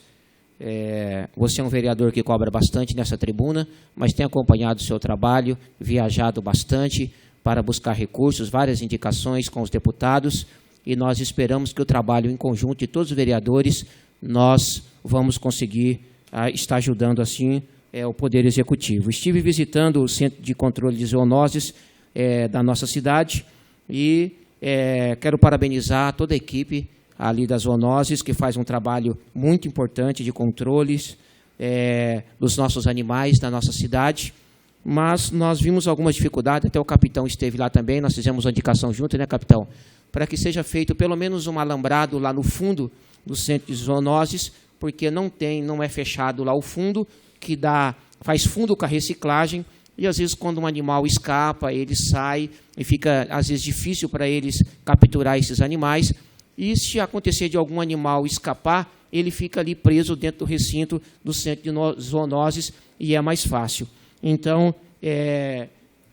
Você é um vereador que cobra bastante nessa tribuna, mas tem acompanhado o seu trabalho, viajado bastante para buscar recursos, várias indicações com os deputados, e nós esperamos que o trabalho em conjunto de todos os vereadores, nós vamos conseguir estar ajudando assim o Poder Executivo. Estive visitando o Centro de Controle de Zoonoses da nossa cidade e quero parabenizar toda a equipe ali das zoonoses, que faz um trabalho muito importante de controles dos nossos animais da nossa cidade, mas nós vimos algumas dificuldades, até o capitão esteve lá também, nós fizemos uma indicação junto, né, capitão? Para que seja feito pelo menos um alambrado lá no fundo do Centro de Zoonoses, porque não é fechado lá o fundo, que faz fundo com a reciclagem, e às vezes quando um animal escapa, ele sai, e fica às vezes difícil para eles capturar esses animais, e se acontecer de algum animal escapar, ele fica ali preso dentro do recinto do Centro de Zoonoses, e é mais fácil. Então,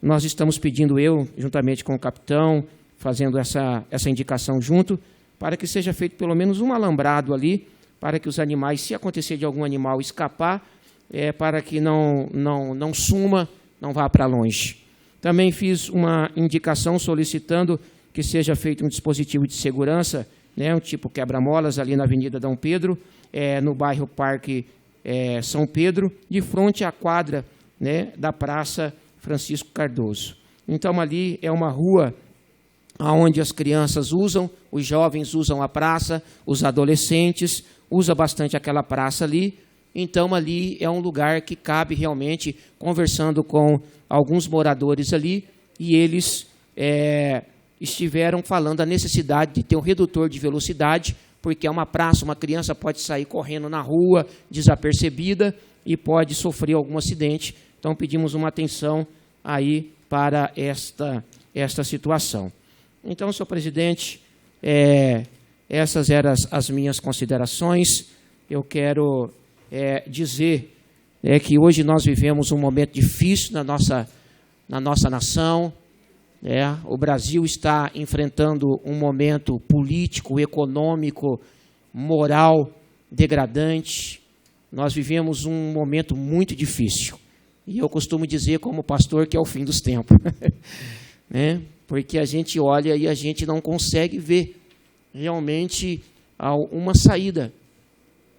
nós estamos pedindo, eu, juntamente com o capitão, fazendo essa indicação junto, para que seja feito pelo menos um alambrado ali, para que os animais, se acontecer de algum animal escapar, para que não suma, não vá para longe. Também fiz uma indicação solicitando que seja feito um dispositivo de segurança, né, um tipo quebra-molas ali na Avenida Dom Pedro, no bairro Parque São Pedro, de frente à quadra, né, da Praça Francisco Cardoso. Então, ali é uma rua onde as crianças usam, os jovens usam a praça, os adolescentes usam bastante aquela praça ali. Então, ali é um lugar que cabe realmente, conversando com alguns moradores ali, e eles estiveram falando da necessidade de ter um redutor de velocidade, porque é uma praça, uma criança pode sair correndo na rua, desapercebida, e pode sofrer algum acidente. Então, pedimos uma atenção aí para esta situação. Então, senhor presidente, essas eram as minhas considerações. Eu quero dizer que hoje nós vivemos um momento difícil na nossa nação. O Brasil está enfrentando um momento político, econômico, moral degradante. Nós vivemos um momento muito difícil. E eu costumo dizer, como pastor, que é o fim dos tempos. Né? Porque a gente olha e a gente não consegue ver realmente uma saída.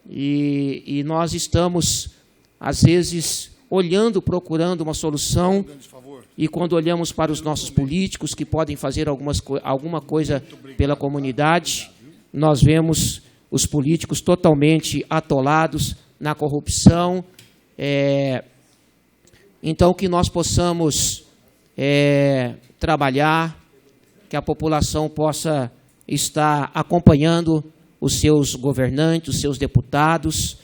E nós estamos, às vezes, olhando, procurando uma solução, e quando olhamos para os nossos políticos, que podem fazer alguma coisa pela comunidade, nós vemos os políticos totalmente atolados na corrupção. Então, que nós possamos trabalhar, que a população possa estar acompanhando os seus governantes, os seus deputados,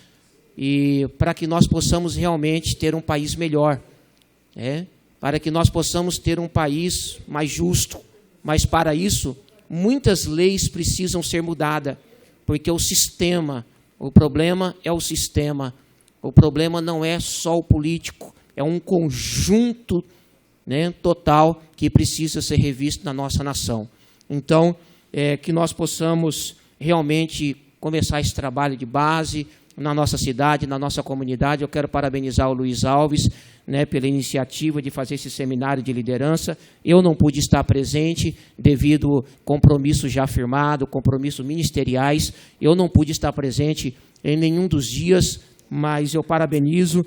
e para que nós possamos realmente ter um país melhor, para que nós possamos ter um país mais justo. Mas para isso, muitas leis precisam ser mudadas, porque o problema é o sistema, o problema não é só o político, é um conjunto, né, total que precisa ser revisto na nossa nação. Então, que nós possamos realmente começar esse trabalho de base na nossa cidade, na nossa comunidade. Eu quero parabenizar o Luiz Alves, né, pela iniciativa de fazer esse seminário de liderança. Eu não pude estar presente devido a compromissos já firmados, compromissos ministeriais. Eu não pude estar presente em nenhum dos dias, mas eu parabenizo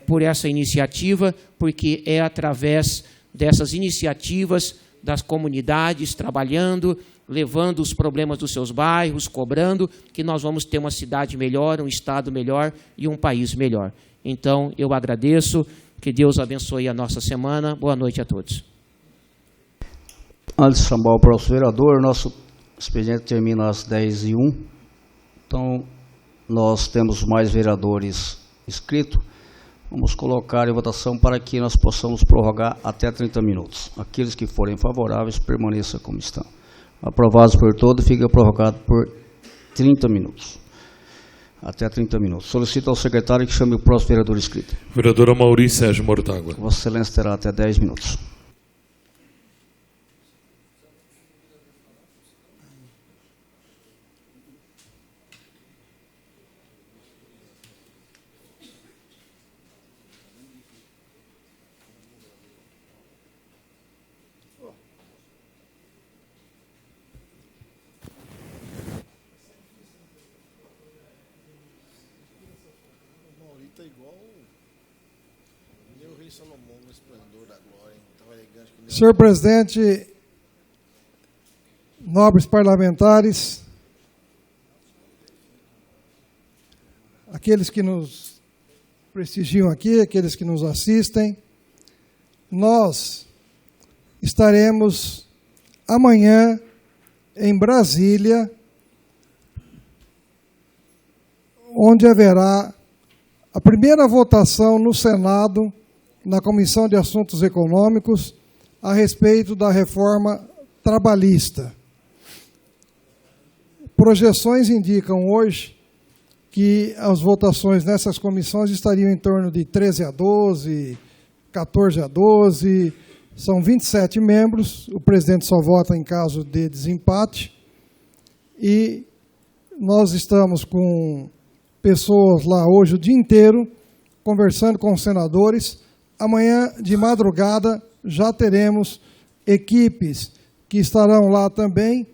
por essa iniciativa, porque é através dessas iniciativas das comunidades trabalhando, levando os problemas dos seus bairros, cobrando, que nós vamos ter uma cidade melhor, um estado melhor e um país melhor. Então, eu agradeço, que Deus abençoe a nossa semana. Boa noite a todos. Antes de chamar o próximo vereador, nosso expediente termina às 10h01. Então, nós temos mais vereadores inscritos. Vamos colocar em votação para que nós possamos prorrogar até 30 minutos. Aqueles que forem favoráveis, permaneçam como estão. Aprovados por todos, fica prorrogado por 30 minutos. Até 30 minutos. Solicito ao secretário que chame o próximo vereador inscrito. Vereador Amaury Sérgio Mortágua. Vossa Excelência terá até 10 minutos. Senhor presidente, nobres parlamentares, aqueles que nos prestigiam aqui, aqueles que nos assistem, nós estaremos amanhã em Brasília, onde haverá a primeira votação no Senado, na Comissão de Assuntos Econômicos, a respeito da reforma trabalhista. Projeções indicam hoje que as votações nessas comissões estariam em torno de 13-12, 14-12, são 27 membros, o presidente só vota em caso de desempate, e nós estamos com pessoas lá hoje o dia inteiro, conversando com os senadores. Amanhã, de madrugada, já teremos equipes que estarão lá também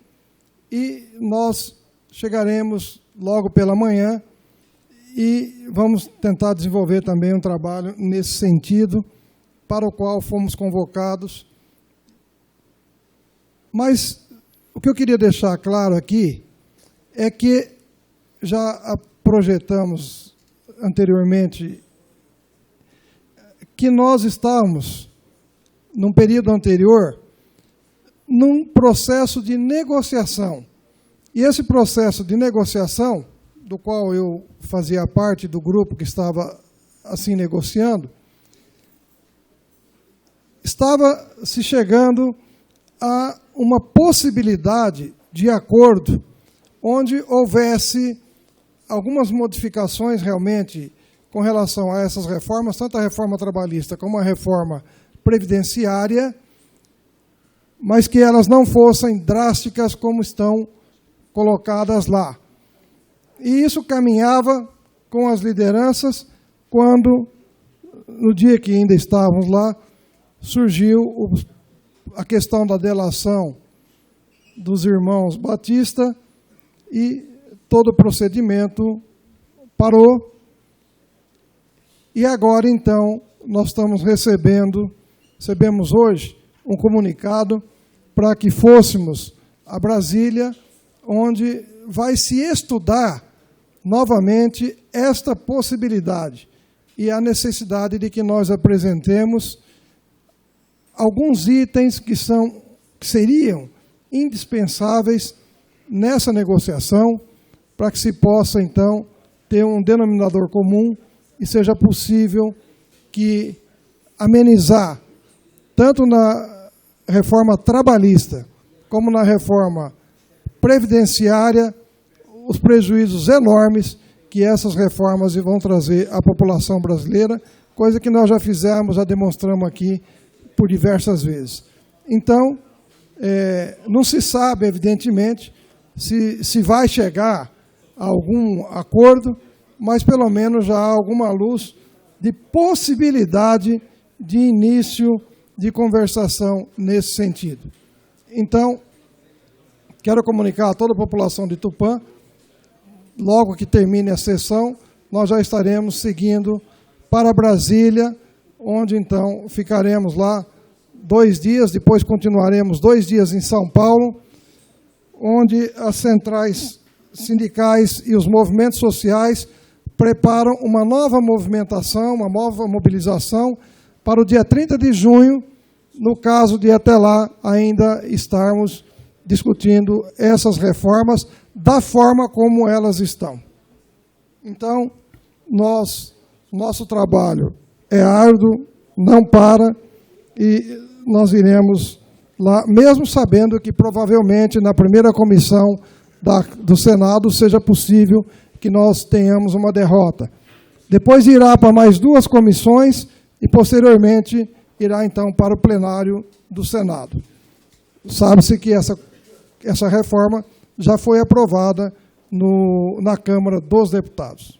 e nós chegaremos logo pela manhã e vamos tentar desenvolver também um trabalho nesse sentido, para o qual fomos convocados. Mas o que eu queria deixar claro aqui é que já projetamos anteriormente que nós estamos, num período anterior, num processo de negociação. E esse processo de negociação, do qual eu fazia parte do grupo que estava assim negociando, estava se chegando a uma possibilidade de acordo onde houvesse algumas modificações realmente com relação a essas reformas, tanto a reforma trabalhista como a reforma previdenciária, mas que elas não fossem drásticas como estão colocadas lá. E isso caminhava com as lideranças quando, no dia que ainda estávamos lá, surgiu a questão da delação dos irmãos Batista e todo o procedimento parou. E agora, então, nós estamos recebemos hoje um comunicado para que fôssemos a Brasília, onde vai se estudar novamente esta possibilidade e a necessidade de que nós apresentemos alguns itens que seriam indispensáveis nessa negociação para que se possa, então, ter um denominador comum e seja possível que amenizar, tanto na reforma trabalhista como na reforma previdenciária, os prejuízos enormes que essas reformas vão trazer à população brasileira, coisa que nós já fizemos, já demonstramos aqui por diversas vezes. Então, não se sabe, evidentemente, se vai chegar a algum acordo, mas pelo menos já há alguma luz de possibilidade de início de conversação nesse sentido. Então, quero comunicar a toda a população de Tupã, logo que termine a sessão, nós já estaremos seguindo para Brasília, onde então ficaremos lá 2 dias, depois continuaremos 2 dias em São Paulo, onde as centrais sindicais e os movimentos sociais preparam uma nova movimentação, uma nova mobilização para o dia 30 de junho, no caso de até lá ainda estarmos discutindo essas reformas da forma como elas estão. Então, nosso trabalho é árduo, não para, e nós iremos lá, mesmo sabendo que provavelmente na primeira comissão do Senado seja possível que nós tenhamos uma derrota. Depois irá para mais 2 comissões e, posteriormente, irá então para o plenário do Senado. Sabe-se que essa reforma já foi aprovada na Câmara dos Deputados.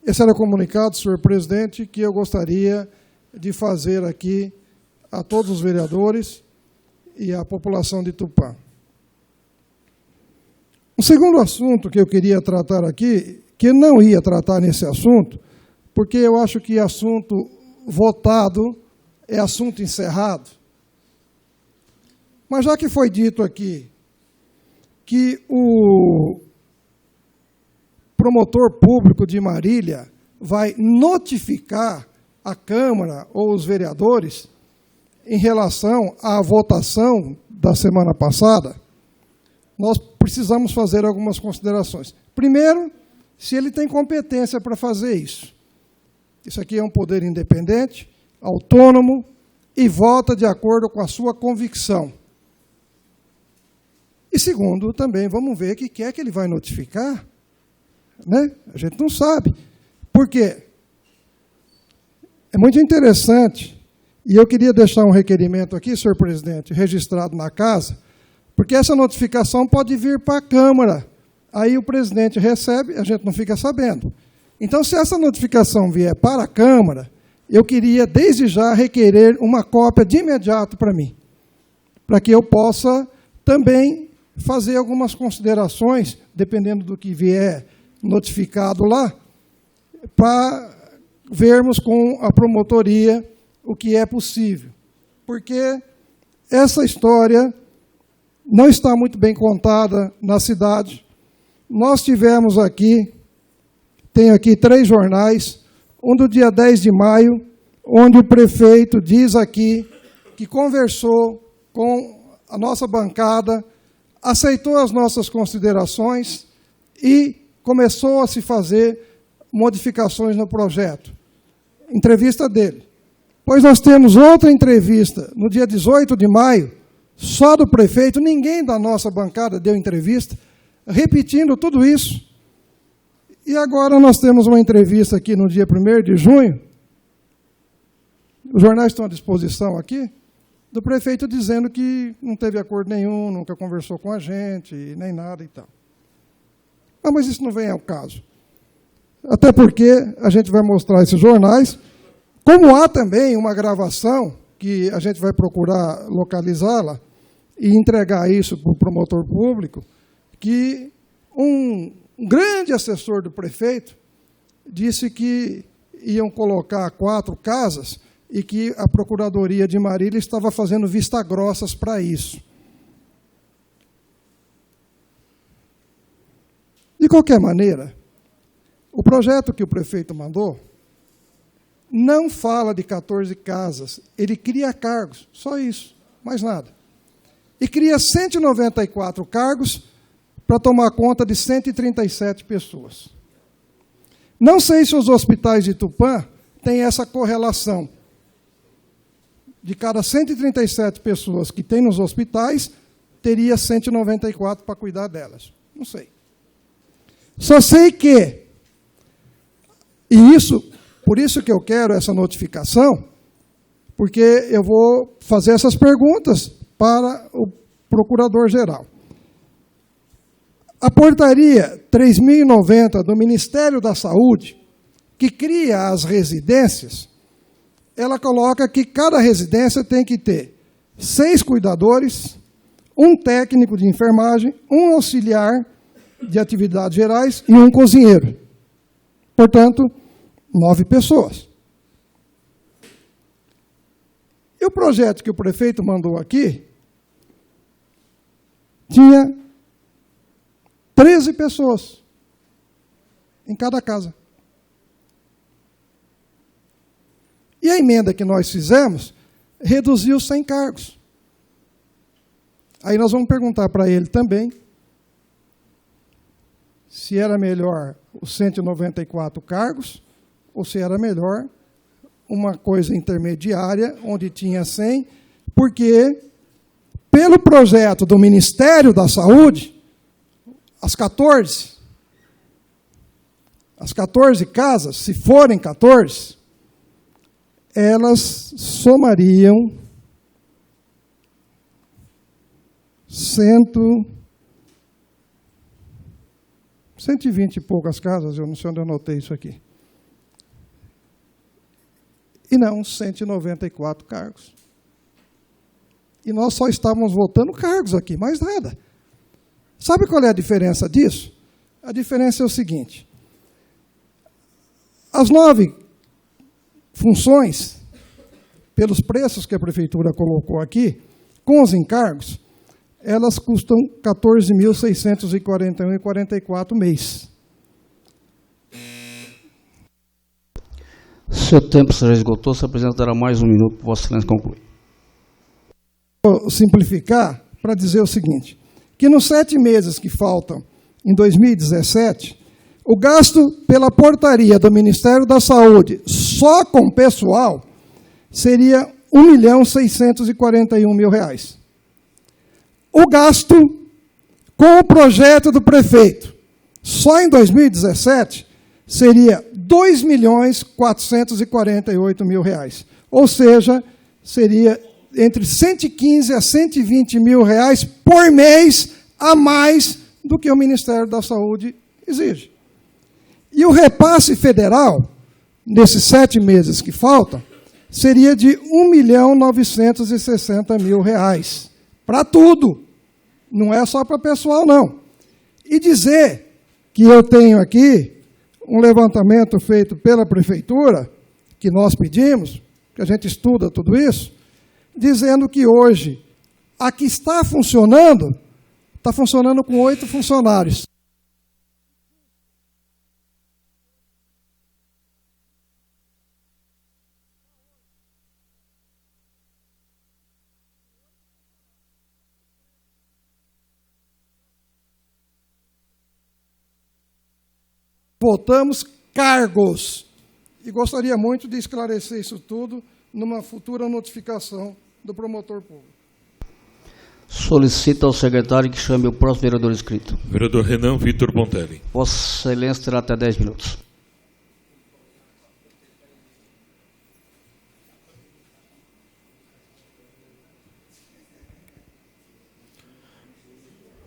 Esse era o comunicado, senhor presidente, que eu gostaria de fazer aqui a todos os vereadores e à população de Tupã. Um segundo assunto que eu queria tratar aqui, que eu não ia tratar nesse assunto, porque eu acho que assunto votado é assunto encerrado. Mas já que foi dito aqui que o promotor público de Marília vai notificar a Câmara ou os vereadores em relação à votação da semana passada, nós precisamos fazer algumas considerações. Primeiro, se ele tem competência para fazer isso. Isso aqui é um poder independente, autônomo e vota de acordo com a sua convicção. E segundo, também vamos ver o que é que ele vai notificar. Né? A gente não sabe. Por quê? É muito interessante, e eu queria deixar um requerimento aqui, senhor presidente, registrado na casa, porque essa notificação pode vir para a Câmara. Aí o presidente recebe, a gente não fica sabendo. Então, se essa notificação vier para a Câmara, eu queria, desde já, requerer uma cópia de imediato para mim, para que eu possa também fazer algumas considerações, dependendo do que vier notificado lá, para vermos com a promotoria o que é possível. Porque essa história não está muito bem contada na cidade. Nós tivemos aqui, tenho aqui 3 jornais, um do dia 10 de maio, onde o prefeito diz aqui que conversou com a nossa bancada, aceitou as nossas considerações e começou a se fazer modificações no projeto. Entrevista dele. Pois nós temos outra entrevista no dia 18 de maio, só do prefeito, ninguém da nossa bancada deu entrevista, repetindo tudo isso. E agora nós temos uma entrevista aqui no dia 1º de junho, os jornais estão à disposição aqui, do prefeito dizendo que não teve acordo nenhum, nunca conversou com a gente, nem nada e tal. Mas isso não vem ao caso. Até porque a gente vai mostrar esses jornais, como há também uma gravação, que a gente vai procurar localizá-la e entregar isso para o promotor público, que um grande assessor do prefeito disse que iam colocar 4 casas e que a Procuradoria de Marília estava fazendo vista grossas para isso. De qualquer maneira, o projeto que o prefeito mandou não fala de 14 casas, ele cria cargos, só isso, mais nada. E cria 194 cargos para tomar conta de 137 pessoas. Não sei se os hospitais de Tupã têm essa correlação. De cada 137 pessoas que tem nos hospitais, teria 194 para cuidar delas. Não sei. Só sei que, e isso Por isso que eu quero essa notificação, porque eu vou fazer essas perguntas para o Procurador-Geral. A portaria 3.090 do Ministério da Saúde, que cria as residências, ela coloca que cada residência tem que ter 6 cuidadores, um técnico de enfermagem, um auxiliar de atividades gerais e um cozinheiro. Portanto, 9 pessoas. E o projeto que o prefeito mandou aqui tinha 13 pessoas em cada casa. E a emenda que nós fizemos reduziu 100 cargos. Aí nós vamos perguntar para ele também se era melhor os 194 cargos ou se era melhor uma coisa intermediária, onde tinha 100, porque, pelo projeto do Ministério da Saúde, as 14 casas, se forem 14, elas somariam 120 e poucas casas, eu não sei onde eu anotei isso aqui. E não 194 cargos. E nós só estávamos votando cargos aqui, mais nada. Sabe qual é a diferença disso? A diferença é o seguinte: as 9 funções, pelos preços que a Prefeitura colocou aqui, com os encargos, elas custam R$ 14.641,44 mês. Seu tempo já esgotou, se apresentará mais um minuto para Vossa Excelência concluir. Vou simplificar para dizer o seguinte, que nos 7 meses que faltam em 2017, o gasto pela portaria do Ministério da Saúde, só com pessoal, seria R$ 1.641.000. O gasto com o projeto do prefeito, só em 2017, seria R$ 2.448.000. Ou seja, seria entre 115 a 120 mil reais por mês a mais do que o Ministério da Saúde exige. E o repasse federal, nesses 7 meses que faltam, seria de R$ 1.960.000. Para tudo. Não é só para pessoal, não. E dizer que eu tenho aqui um levantamento feito pela Prefeitura, que nós pedimos, que a gente estuda tudo isso, dizendo que hoje a que está funcionando com 8 funcionários. Votamos cargos. E gostaria muito de esclarecer isso tudo numa futura notificação do promotor público. Solicita ao secretário que chame o próximo vereador inscrito. Vereador Renan Vitor Pontelli. Vossa Excelência terá até 10 minutos.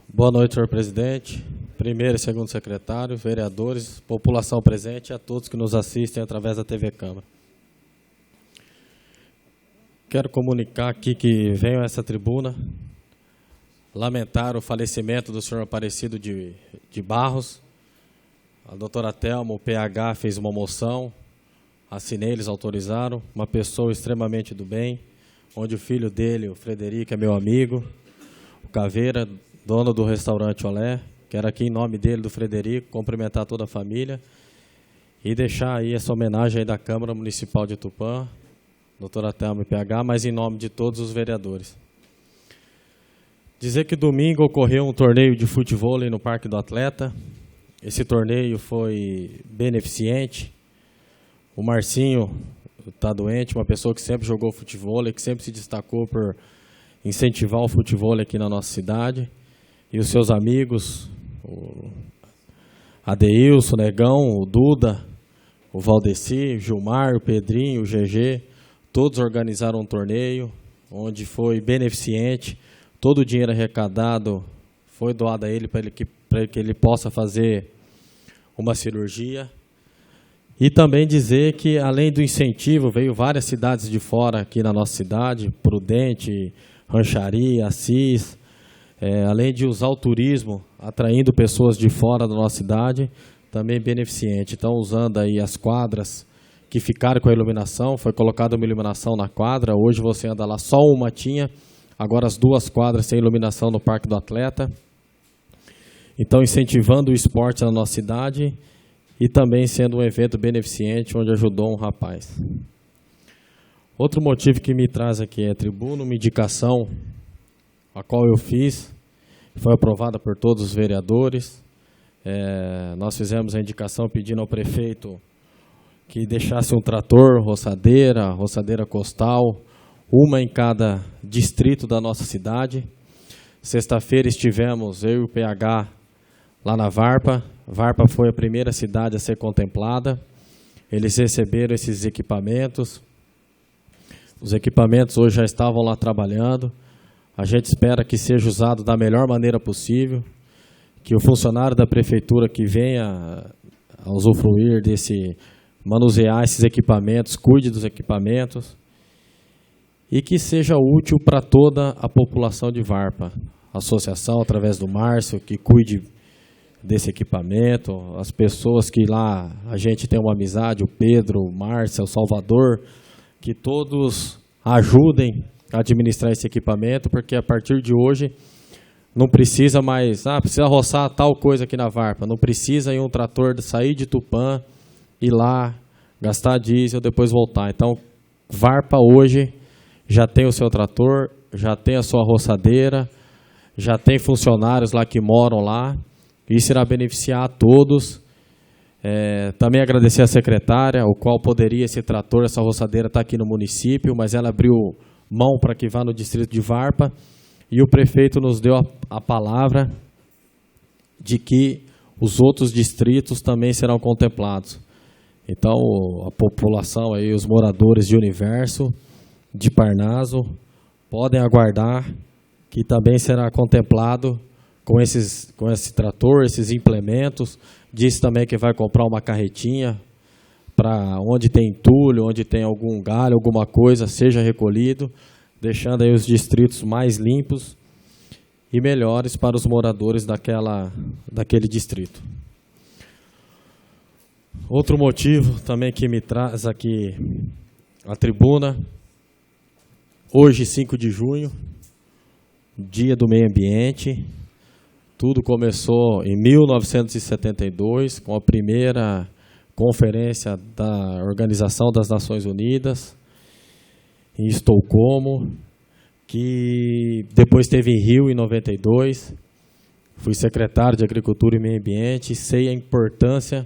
Boa noite, senhor presidente, primeiro e segundo secretário, vereadores, população presente e a todos que nos assistem através da TV Câmara. Quero comunicar aqui que venho a essa tribuna lamentar o falecimento do senhor Aparecido de Barros. A doutora Thelma, o PH, fez uma moção, assinei, eles autorizaram, uma pessoa extremamente do bem, onde o filho dele, o Frederico, é meu amigo, o Caveira, dono do restaurante Olé. Quero aqui, em nome dele, do Frederico, cumprimentar toda a família e deixar aí essa homenagem aí da Câmara Municipal de Tupã, doutora Thelma e PH, mas em nome de todos os vereadores. Dizer que domingo ocorreu um torneio de futevôlei no Parque do Atleta. Esse torneio foi beneficente. O Marcinho está doente, uma pessoa que sempre jogou futevôlei, que sempre se destacou por incentivar o futevôlei aqui na nossa cidade. E os seus amigos, o Adeilson, o Negão, o Duda, o Valdeci, o Gilmar, o Pedrinho, o GG, todos organizaram um torneio, onde foi beneficente, todo o dinheiro arrecadado foi doado a ele para que ele possa fazer uma cirurgia. E também dizer que, além do incentivo, veio várias cidades de fora aqui na nossa cidade, Prudente, Rancharia, Assis, além de usar o turismo, atraindo pessoas de fora da nossa cidade, também beneficente. Então, usando aí as quadras que ficaram com a iluminação, foi colocada uma iluminação na quadra, hoje você anda lá, só uma tinha, agora as 2 quadras têm iluminação no Parque do Atleta. Então, incentivando o esporte na nossa cidade e também sendo um evento beneficente, onde ajudou um rapaz. Outro motivo que me traz aqui é a tribuna, uma indicação a qual eu fiz, foi aprovada por todos os vereadores. Nós fizemos a indicação pedindo ao prefeito que deixasse um trator, roçadeira costal, uma em cada distrito da nossa cidade. Sexta-feira estivemos, eu e o PH, lá na Varpa. Varpa foi a primeira cidade a ser contemplada. Eles receberam esses equipamentos. Os equipamentos hoje já estavam lá trabalhando. A gente espera que seja usado da melhor maneira possível, que o funcionário da prefeitura que venha a usufruir manusear esses equipamentos, cuide dos equipamentos e que seja útil para toda a população de Varpa. A associação, através do Márcio, que cuide desse equipamento, as pessoas que lá a gente tem uma amizade, o Pedro, o Márcio, o Salvador, que todos ajudem a administrar esse equipamento, porque a partir de hoje não precisa mais, precisa roçar tal coisa aqui na Varpa, não precisa ir um trator sair de Tupã, ir lá, gastar diesel, depois voltar. Então, Varpa hoje já tem o seu trator, já tem a sua roçadeira, já tem funcionários lá que moram lá, e isso irá beneficiar a todos. Também agradecer a secretária, o qual poderia esse trator, essa roçadeira estar aqui no município, mas ela abriu mão para que vá no distrito de Varpa, e o prefeito nos deu a palavra de que os outros distritos também serão contemplados. Então, a população, aí, os moradores de Universo, de Parnaso, podem aguardar que também será contemplado com esse trator, esses implementos. Disse também que vai comprar uma carretinha para onde tem entulho, onde tem algum galho, alguma coisa, seja recolhido, deixando aí os distritos mais limpos e melhores para os moradores daquele distrito. Outro motivo também que me traz aqui a tribuna, hoje 5 de junho, Dia do Meio Ambiente. Tudo começou em 1972, com a primeira conferência da Organização das Nações Unidas, em Estocolmo, que depois teve em Rio, em 92. Fui secretário de Agricultura e Meio Ambiente, sei a importância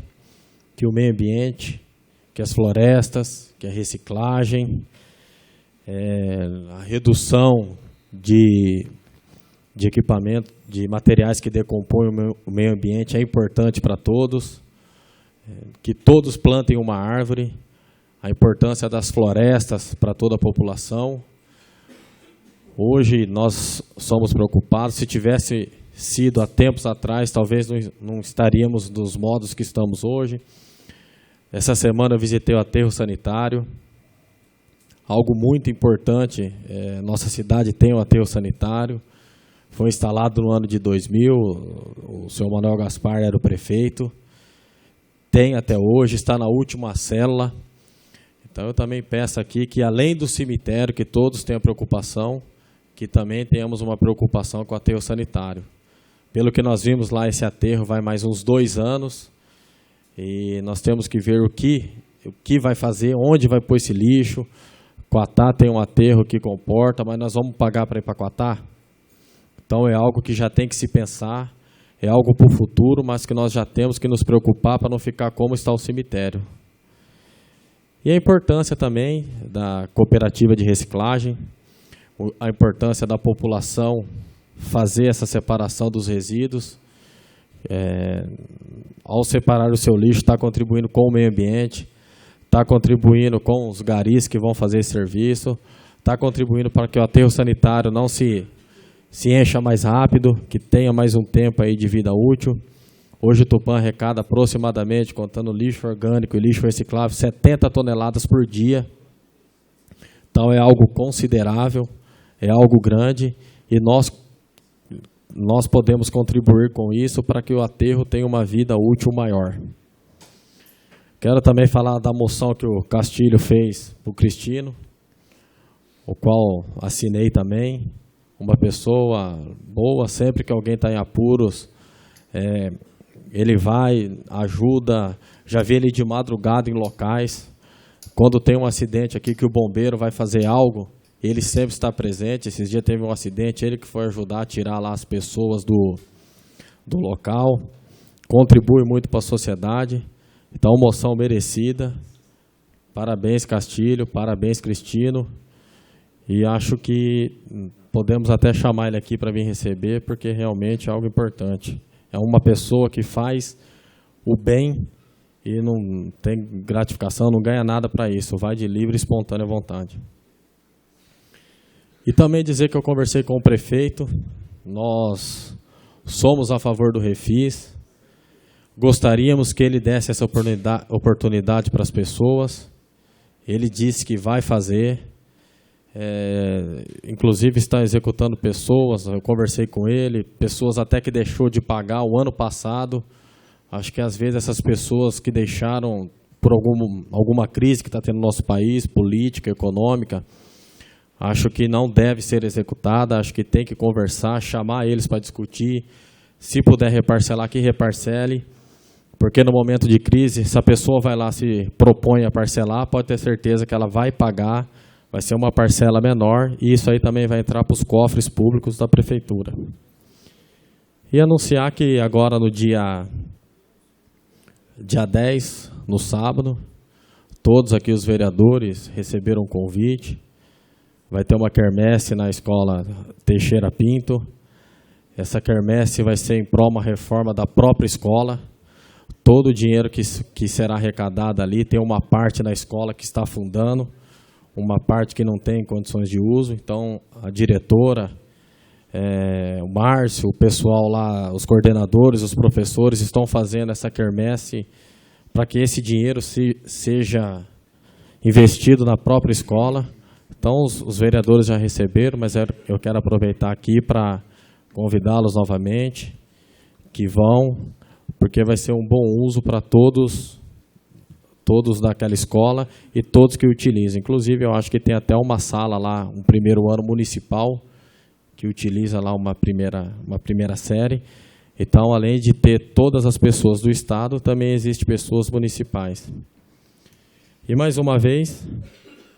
que o meio ambiente, que as florestas, que a reciclagem, a redução de equipamento, de materiais que decompõem o meio ambiente é importante para todos, que todos plantem uma árvore, a importância das florestas para toda a população. Hoje nós somos preocupados, se tivesse sido há tempos atrás, talvez não estaríamos dos modos que estamos hoje. Essa semana eu visitei o aterro sanitário, algo muito importante, nossa cidade tem um aterro sanitário, foi instalado no ano de 2000, o senhor Manuel Gaspar era o prefeito, tem até hoje, está na última célula. Então eu também peço aqui que, além do cemitério, que todos tenham preocupação, que também tenhamos uma preocupação com o aterro sanitário. Pelo que nós vimos lá, esse aterro vai mais uns 2 anos, e nós temos que ver o que vai fazer, onde vai pôr esse lixo. Quatá tem um aterro que comporta, mas nós vamos pagar para ir para Quatá? Então é algo que já tem que se pensar, é algo para o futuro, mas que nós já temos que nos preocupar para não ficar como está o cemitério. E a importância também da cooperativa de reciclagem, a importância da população fazer essa separação dos resíduos. Ao separar o seu lixo, está contribuindo com o meio ambiente. está contribuindo com os garis que vão fazer esse serviço, está contribuindo para que o aterro sanitário não se encha mais rápido, que tenha mais um tempo aí de vida útil. Hoje o Tupã arrecada aproximadamente, contando lixo orgânico e lixo reciclável, 70 toneladas por dia. Então é algo considerável, é algo grande, e nós podemos contribuir com isso para que o aterro tenha uma vida útil maior. Quero também falar da moção que o Castilho fez para o Cristino, o qual assinei também. Uma pessoa boa, sempre que alguém está em apuros, ele vai, ajuda. Já vi ele de madrugada em locais. Quando tem um acidente aqui que o bombeiro vai fazer algo, ele sempre está presente. Esses dias teve um acidente, ele que foi ajudar a tirar lá as pessoas do local. Contribui muito para a sociedade. Então, moção merecida. Parabéns, Castilho. Parabéns, Cristino. E acho que podemos até chamar ele aqui para vir receber, porque realmente é algo importante. É uma pessoa que faz o bem e não tem gratificação, não ganha nada para isso. Vai de livre e espontânea vontade. E também dizer que eu conversei com o prefeito. Nós somos a favor do Refis. Gostaríamos que ele desse essa oportunidade para as pessoas. Ele disse que vai fazer. Inclusive está executando pessoas, eu conversei com ele, pessoas até que deixou de pagar o ano passado. Acho que às vezes essas pessoas que deixaram por alguma crise que está tendo no nosso país, política, econômica, acho que não deve ser executada, acho que tem que conversar, chamar eles para discutir, se puder reparcelar, que reparcele, porque no momento de crise, se a pessoa vai lá se propõe a parcelar, pode ter certeza que ela vai pagar, vai ser uma parcela menor, e isso aí também vai entrar para os cofres públicos da prefeitura. E anunciar que agora no dia 10, no sábado, todos aqui os vereadores receberam um convite. Vai ter uma quermesse na escola Teixeira Pinto. Essa quermesse vai ser em prol de uma reforma da própria escola. Todo o dinheiro que será arrecadado ali, tem uma parte na escola que está afundando, uma parte que não tem condições de uso. Então, a diretora, o Márcio, o pessoal lá, os coordenadores, os professores estão fazendo essa quermesse para que esse dinheiro seja investido na própria escola. Então, os vereadores já receberam, mas eu quero aproveitar aqui para convidá-los novamente, que vão, porque vai ser um bom uso para todos daquela escola e todos que utilizam. Inclusive, eu acho que tem até uma sala lá, um primeiro ano municipal, que utiliza lá uma primeira série. Então, além de ter todas as pessoas do Estado, também existem pessoas municipais. E, mais uma vez,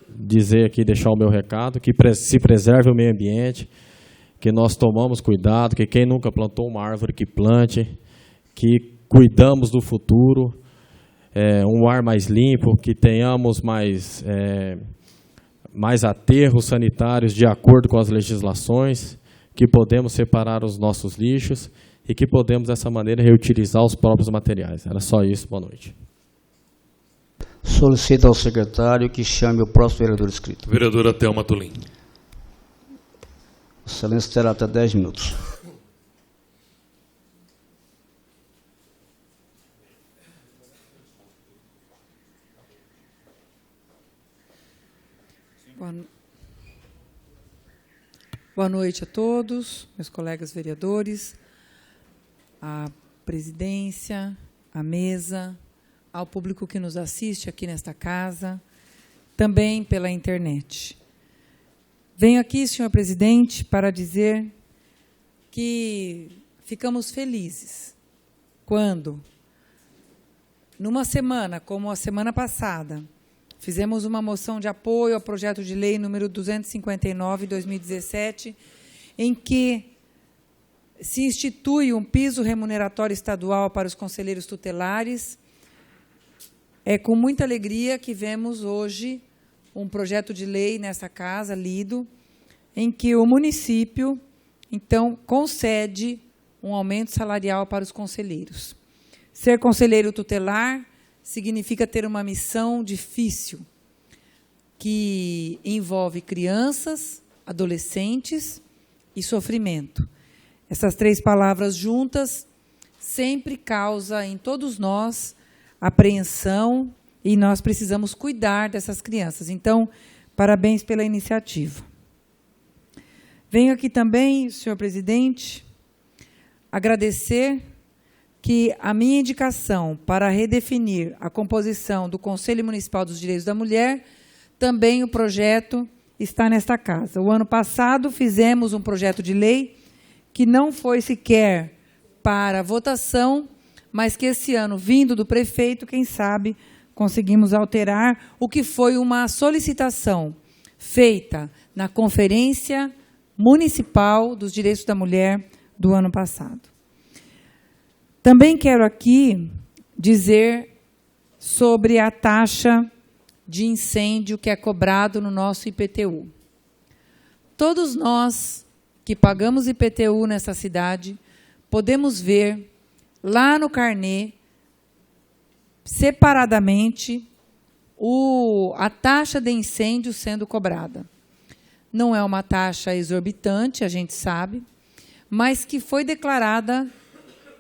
dizer aqui, deixar o meu recado, que se preserve o meio ambiente, que nós tomamos cuidado, que quem nunca plantou uma árvore, que plante, que cuidamos do futuro, um ar mais limpo, que tenhamos mais aterros sanitários de acordo com as legislações, que podemos separar os nossos lixos e que podemos, dessa maneira, reutilizar os próprios materiais. Era só isso. Boa noite. Solicito ao secretário que chame o próximo vereador inscrito. Vereadora Thelma Tolim. Excelência terá até 10 minutos. Boa noite a todos, meus colegas vereadores, a presidência, a mesa, ao público que nos assiste aqui nesta casa, também pela internet. Venho aqui, senhor presidente, para dizer que ficamos felizes quando, numa semana como a semana passada, fizemos uma moção de apoio ao projeto de lei número 259, 2017, em que se institui um piso remuneratório estadual para os conselheiros tutelares. É com muita alegria que vemos hoje um projeto de lei nessa casa, lido, em que o município, então, concede um aumento salarial para os conselheiros. Ser conselheiro tutelar significa ter uma missão difícil, que envolve crianças, adolescentes e sofrimento. Essas três palavras juntas sempre causa em todos nós apreensão e nós precisamos cuidar dessas crianças. Então, parabéns pela iniciativa. Venho aqui também, senhor presidente, agradecer que a minha indicação para redefinir a composição do Conselho Municipal dos Direitos da Mulher, também o projeto está nesta casa. O ano passado fizemos um projeto de lei que não foi sequer para votação, mas que esse ano, vindo do prefeito, quem sabe, conseguimos alterar o que foi uma solicitação feita na Conferência Municipal dos Direitos da Mulher do ano passado. Também quero aqui dizer sobre a taxa de incêndio que é cobrado no nosso IPTU. Todos nós que pagamos IPTU nessa cidade, podemos ver lá no carnê, separadamente, a taxa de incêndio sendo cobrada. Não é uma taxa exorbitante, a gente sabe, mas que foi declarada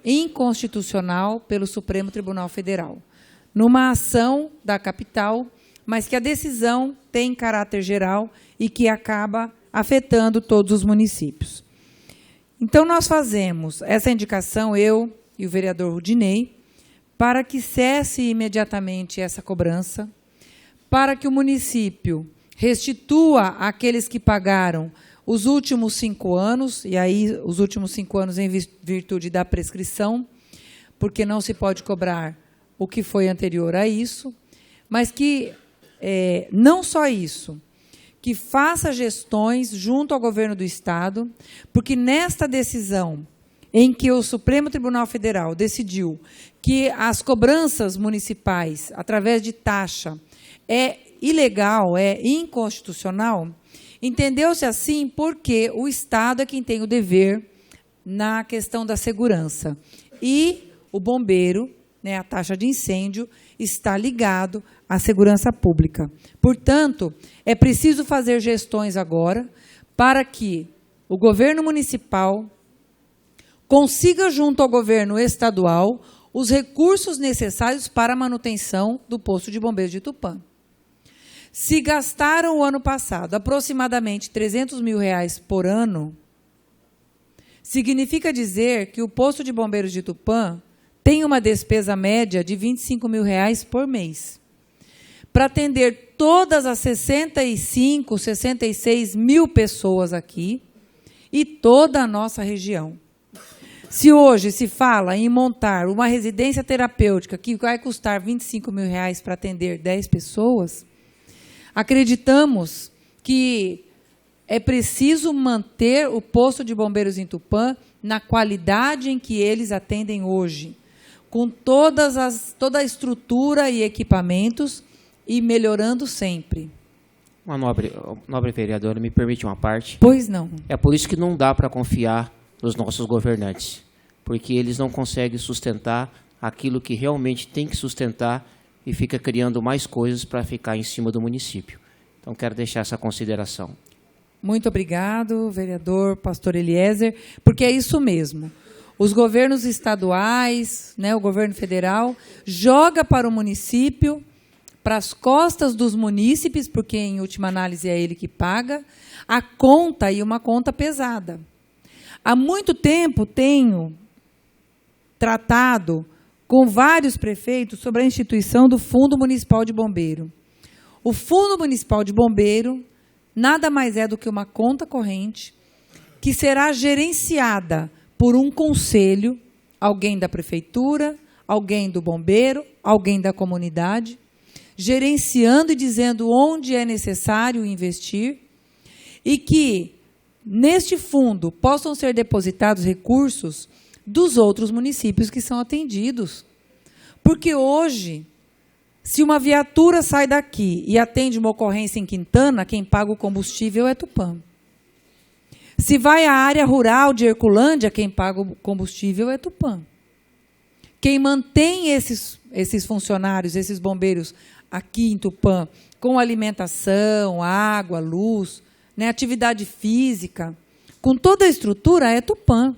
inconstitucional pelo Supremo Tribunal Federal, numa ação da capital, mas que a decisão tem caráter geral e que acaba afetando todos os municípios. Então, nós fazemos essa indicação, eu e o vereador Rudinei, para que cesse imediatamente essa cobrança, para que o município restitua àqueles que pagaram os últimos 5 anos, e aí os últimos 5 anos em virtude da prescrição, porque não se pode cobrar o que foi anterior a isso, mas que, não só isso, que faça gestões junto ao governo do Estado, porque nesta decisão em que o Supremo Tribunal Federal decidiu que as cobranças municipais, através de taxa, é ilegal, é inconstitucional, entendeu-se assim porque o Estado é quem tem o dever na questão da segurança. E o bombeiro, né, a taxa de incêndio, está ligado à segurança pública. Portanto, é preciso fazer gestões agora para que o governo municipal consiga, junto ao governo estadual, os recursos necessários para a manutenção do posto de bombeiros de Tupã. Se gastaram o ano passado aproximadamente R$300 mil por ano, significa dizer que o posto de bombeiros de Tupã tem uma despesa média de R$25 mil por mês. Para atender todas as 65, 66 mil pessoas aqui e toda a nossa região. Se hoje se fala em montar uma residência terapêutica que vai custar R$25 mil para atender 10 pessoas, acreditamos que é preciso manter o posto de bombeiros em Tupã na qualidade em que eles atendem hoje, com toda a estrutura e equipamentos e melhorando sempre. Uma nobre vereadora, me permite uma parte? Pois não. É por isso que não dá para confiar nos nossos governantes, porque eles não conseguem sustentar aquilo que realmente tem que sustentar e fica criando mais coisas para ficar em cima do município. Então, quero deixar essa consideração. Muito obrigado, vereador Pastor Eliezer, porque é isso mesmo. Os governos estaduais, né, o governo federal, joga para o município, para as costas dos munícipes, porque, em última análise, é ele que paga, a conta, e uma conta pesada. Há muito tempo tenho tratado com vários prefeitos sobre a instituição do Fundo Municipal de Bombeiro. O Fundo Municipal de Bombeiro nada mais é do que uma conta corrente que será gerenciada por um conselho, alguém da prefeitura, alguém do bombeiro, alguém da comunidade, gerenciando e dizendo onde é necessário investir e que, neste fundo, possam ser depositados recursos dos outros municípios que são atendidos. Porque hoje, se uma viatura sai daqui e atende uma ocorrência em Quintana, quem paga o combustível é Tupã. Se vai à área rural de Herculândia, quem paga o combustível é Tupã. Quem mantém esses esses funcionários, esses bombeiros aqui em Tupã, com alimentação, água, luz, né, atividade física, com toda a estrutura, é Tupã.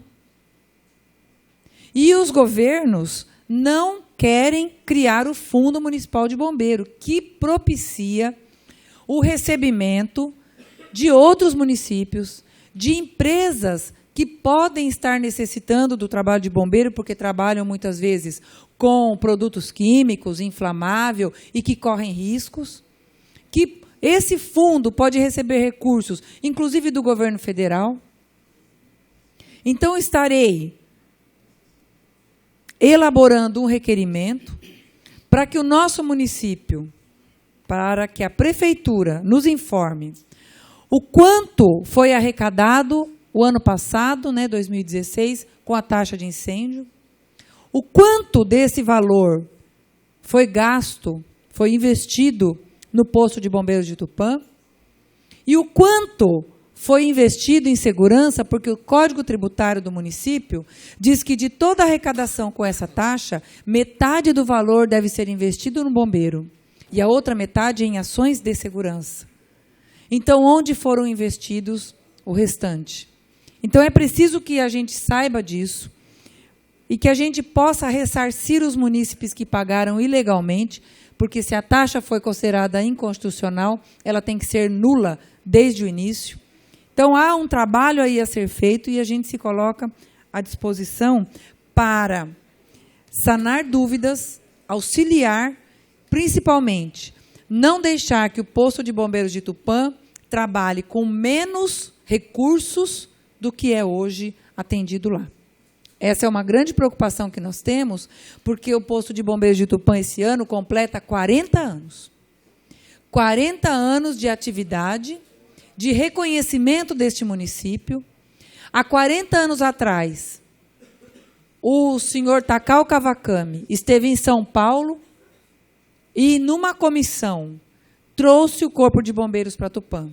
E os governos não querem criar o Fundo Municipal de Bombeiro, que propicia o recebimento de outros municípios, de empresas que podem estar necessitando do trabalho de bombeiro, porque trabalham muitas vezes com produtos químicos, inflamável e que correm riscos, que esse fundo pode receber recursos, inclusive do governo federal. Então, estarei elaborando um requerimento para que o nosso município, para que a prefeitura nos informe o quanto foi arrecadado o ano passado, né, 2016, com a taxa de incêndio, o quanto desse valor foi gasto, foi investido no posto de bombeiros de Tupã, e o quanto foi investido em segurança, porque o Código Tributário do município diz que de toda a arrecadação com essa taxa, metade do valor deve ser investido no bombeiro e a outra metade em ações de segurança. Então, onde foram investidos o restante? Então, é preciso que a gente saiba disso e que a gente possa ressarcir os munícipes que pagaram ilegalmente, porque se a taxa foi considerada inconstitucional, ela tem que ser nula desde o início. Então, há um trabalho aí a ser feito e a gente se coloca à disposição para sanar dúvidas, auxiliar, principalmente, não deixar que o posto de bombeiros de Tupã trabalhe com menos recursos do que é hoje atendido lá. Essa é uma grande preocupação que nós temos, porque o posto de bombeiros de Tupã esse ano completa 40 anos. 40 anos de atividade, de reconhecimento deste município. Há 40 anos atrás, o senhor Takao Kawakami esteve em São Paulo e, numa comissão, trouxe o Corpo de Bombeiros para Tupã.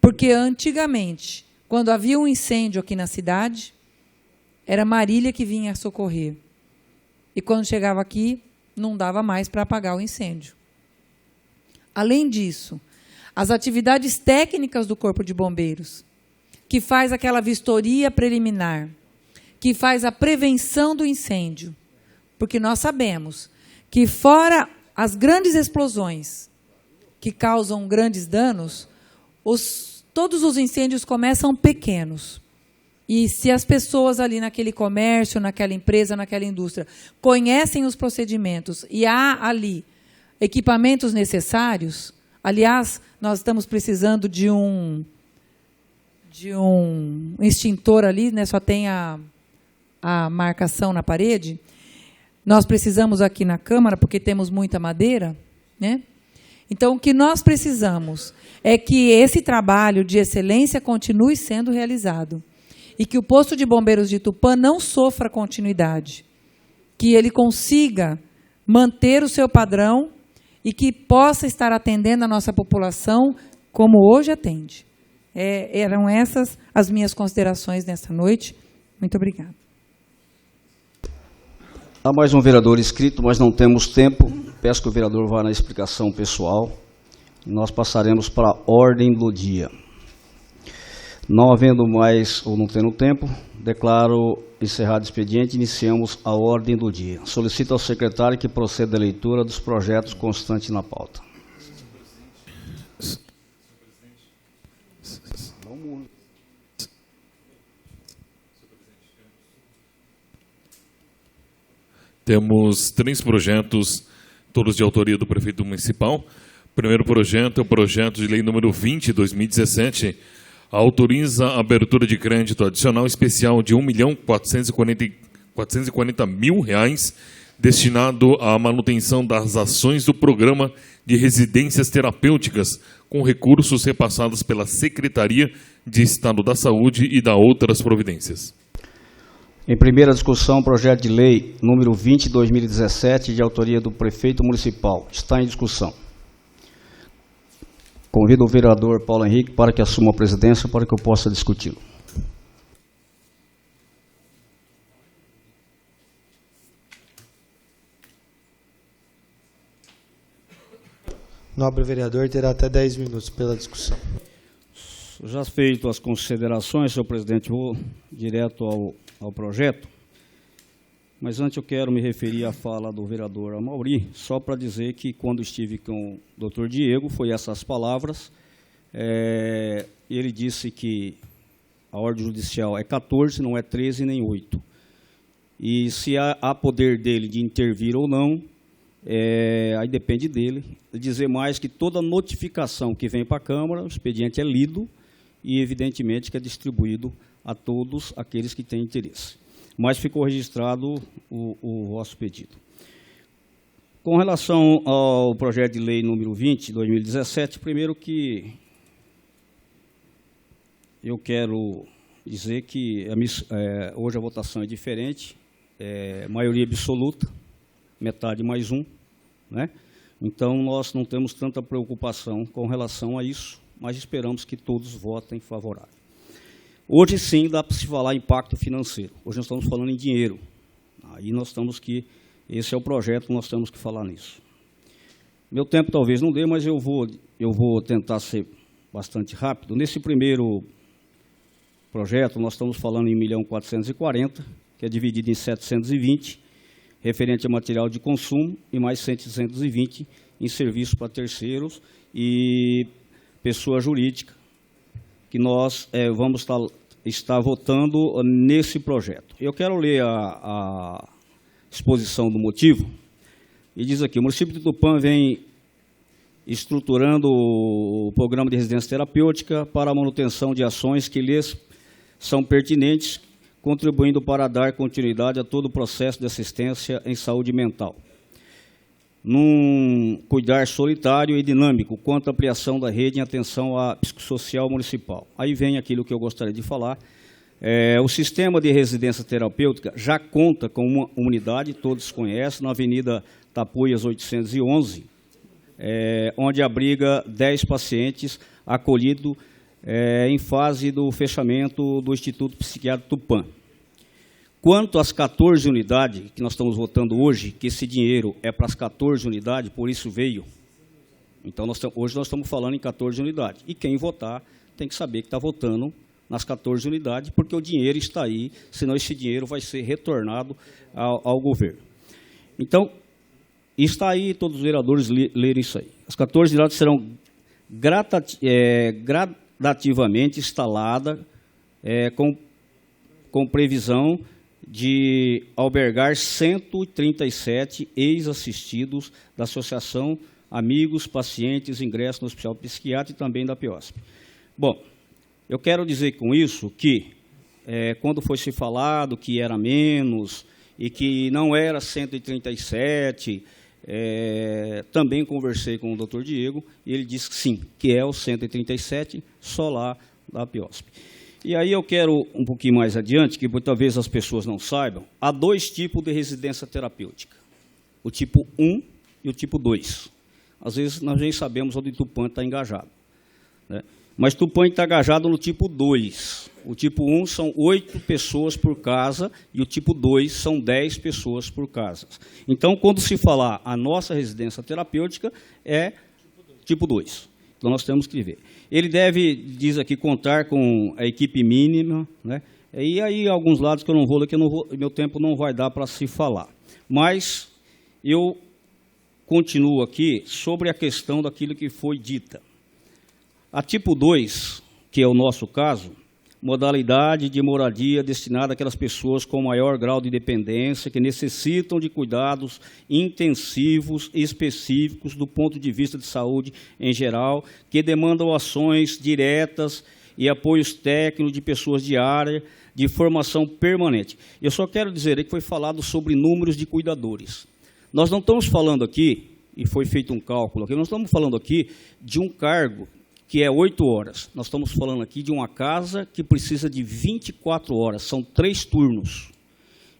Porque, antigamente, quando havia um incêndio aqui na cidade, era Marília que vinha socorrer. E, quando chegava aqui, não dava mais para apagar o incêndio. Além disso, as atividades técnicas do Corpo de Bombeiros, que faz aquela vistoria preliminar, que faz a prevenção do incêndio, porque nós sabemos que, fora as grandes explosões que causam grandes danos, todos os incêndios começam pequenos. E se as pessoas ali naquele comércio, naquela empresa, naquela indústria, conhecem os procedimentos e há ali equipamentos necessários, aliás, nós estamos precisando de um extintor ali, né, só tem a marcação na parede. Nós precisamos aqui na Câmara, porque temos muita madeira, né? Então, o que nós precisamos é que esse trabalho de excelência continue sendo realizado e que o posto de bombeiros de Tupã não sofra continuidade, que ele consiga manter o seu padrão e que possa estar atendendo a nossa população como hoje atende. Eram essas as minhas considerações nessa noite. Muito obrigada. Há mais um vereador inscrito, mas não temos tempo. Peço que o vereador vá na explicação pessoal. Nós passaremos para a ordem do dia. Não havendo mais ou não tendo tempo, declaro encerrado o expediente e iniciamos a ordem do dia. Solicito ao secretário que proceda à leitura dos projetos constantes na pauta. Temos 3 projetos, todos de autoria do prefeito municipal. O primeiro projeto é o projeto de lei número 20, 2017, autoriza a abertura de crédito adicional especial de R$ 1.440.000 destinado à manutenção das ações do programa de residências terapêuticas com recursos repassados pela Secretaria de Estado da Saúde e da outras providências. Em primeira discussão, projeto de lei número 20, 2017, de autoria do prefeito municipal. Está em discussão. Convido o vereador Paulo Henrique para que assuma a presidência para que eu possa discuti-lo. Nobre vereador terá até 10 minutos pela discussão. Já feito as considerações, senhor presidente, vou direto ao projeto. Mas antes eu quero me referir à fala do vereador Amaury, só para dizer que quando estive com o doutor Diego, foi essas palavras. Ele disse que a ordem judicial é 14, não é 13 nem 8. E se há poder dele de intervir ou não, aí depende dele. Dizer mais que toda notificação que vem para a Câmara, o expediente é lido e, evidentemente, que é distribuído a todos aqueles que têm interesse. Mas ficou registrado o vosso pedido. Com relação ao projeto de lei número 20, de 2017, primeiro que eu quero dizer que hoje a votação é diferente, maioria absoluta, metade mais um, né? Então, nós não temos tanta preocupação com relação a isso, mas esperamos que todos votem favorável. Hoje, sim, dá para se falar em impacto financeiro. Hoje nós estamos falando em dinheiro. Aí nós estamos esse é o projeto, nós temos que falar nisso. Meu tempo talvez não dê, mas eu vou tentar ser bastante rápido. Nesse primeiro projeto, nós estamos falando em 1.440.000, que é dividido em 720, referente a material de consumo, e mais 120 em serviços para terceiros e pessoa jurídica, que nós vamos estar votando nesse projeto. Eu quero ler a exposição do motivo, e diz aqui: o município de Tupã vem estruturando o programa de residência terapêutica para a manutenção de ações que lhes são pertinentes, contribuindo para dar continuidade a todo o processo de assistência em saúde mental, num cuidar solitário e dinâmico quanto à ampliação da rede em atenção à psicossocial municipal. Aí vem aquilo que eu gostaria de falar. O sistema de residência terapêutica já conta com uma unidade, todos conhecem, na Avenida Tapuias 811, onde abriga 10 pacientes acolhidos em fase do fechamento do Instituto Psiquiátrico Tupã. Quanto às 14 unidades que nós estamos votando hoje, que esse dinheiro é para as 14 unidades, por isso veio. Então, hoje nós estamos falando em 14 unidades. E quem votar tem que saber que está votando nas 14 unidades, porque o dinheiro está aí, senão esse dinheiro vai ser retornado ao governo. Então, está aí, todos os vereadores lerem isso aí. As 14 unidades serão gradativamente instaladas com previsão de albergar 137 ex-assistidos da Associação Amigos, Pacientes, Ingressos no Hospital Psiquiátrico e também da PIOSP. Bom, eu quero dizer com isso que, quando foi se falado que era menos e que não era 137, também conversei com o doutor Diego e ele disse que sim, que é o 137, só lá da PIOSP. E aí eu quero, um pouquinho mais adiante, que talvez as pessoas não saibam, há 2 tipos de residência terapêutica, o tipo 1 e o tipo 2. Às vezes nós nem sabemos onde Tupã está engajado, né? Mas Tupã está engajado no tipo 2. O tipo 1 são 8 pessoas por casa e o tipo 2 são 10 pessoas por casa. Então, quando se falar a nossa residência terapêutica, é tipo 2. Então, nós temos que ver. Ele deve, diz aqui, contar com a equipe mínima, né? E aí, alguns lados que eu não vou ler, que meu tempo não vai dar para se falar. Mas eu continuo aqui sobre a questão daquilo que foi dita. A tipo 2, que é o nosso caso, modalidade de moradia destinada àquelas pessoas com maior grau de dependência que necessitam de cuidados intensivos e específicos do ponto de vista de saúde em geral, que demandam ações diretas e apoios técnicos de pessoas de área, de formação permanente. Eu só quero dizer aí que foi falado sobre números de cuidadores. Nós não estamos falando aqui, e foi feito um cálculo aqui, nós estamos falando aqui de um cargo que é 8 horas. Nós estamos falando aqui de uma casa que precisa de 24 horas, são 3 turnos.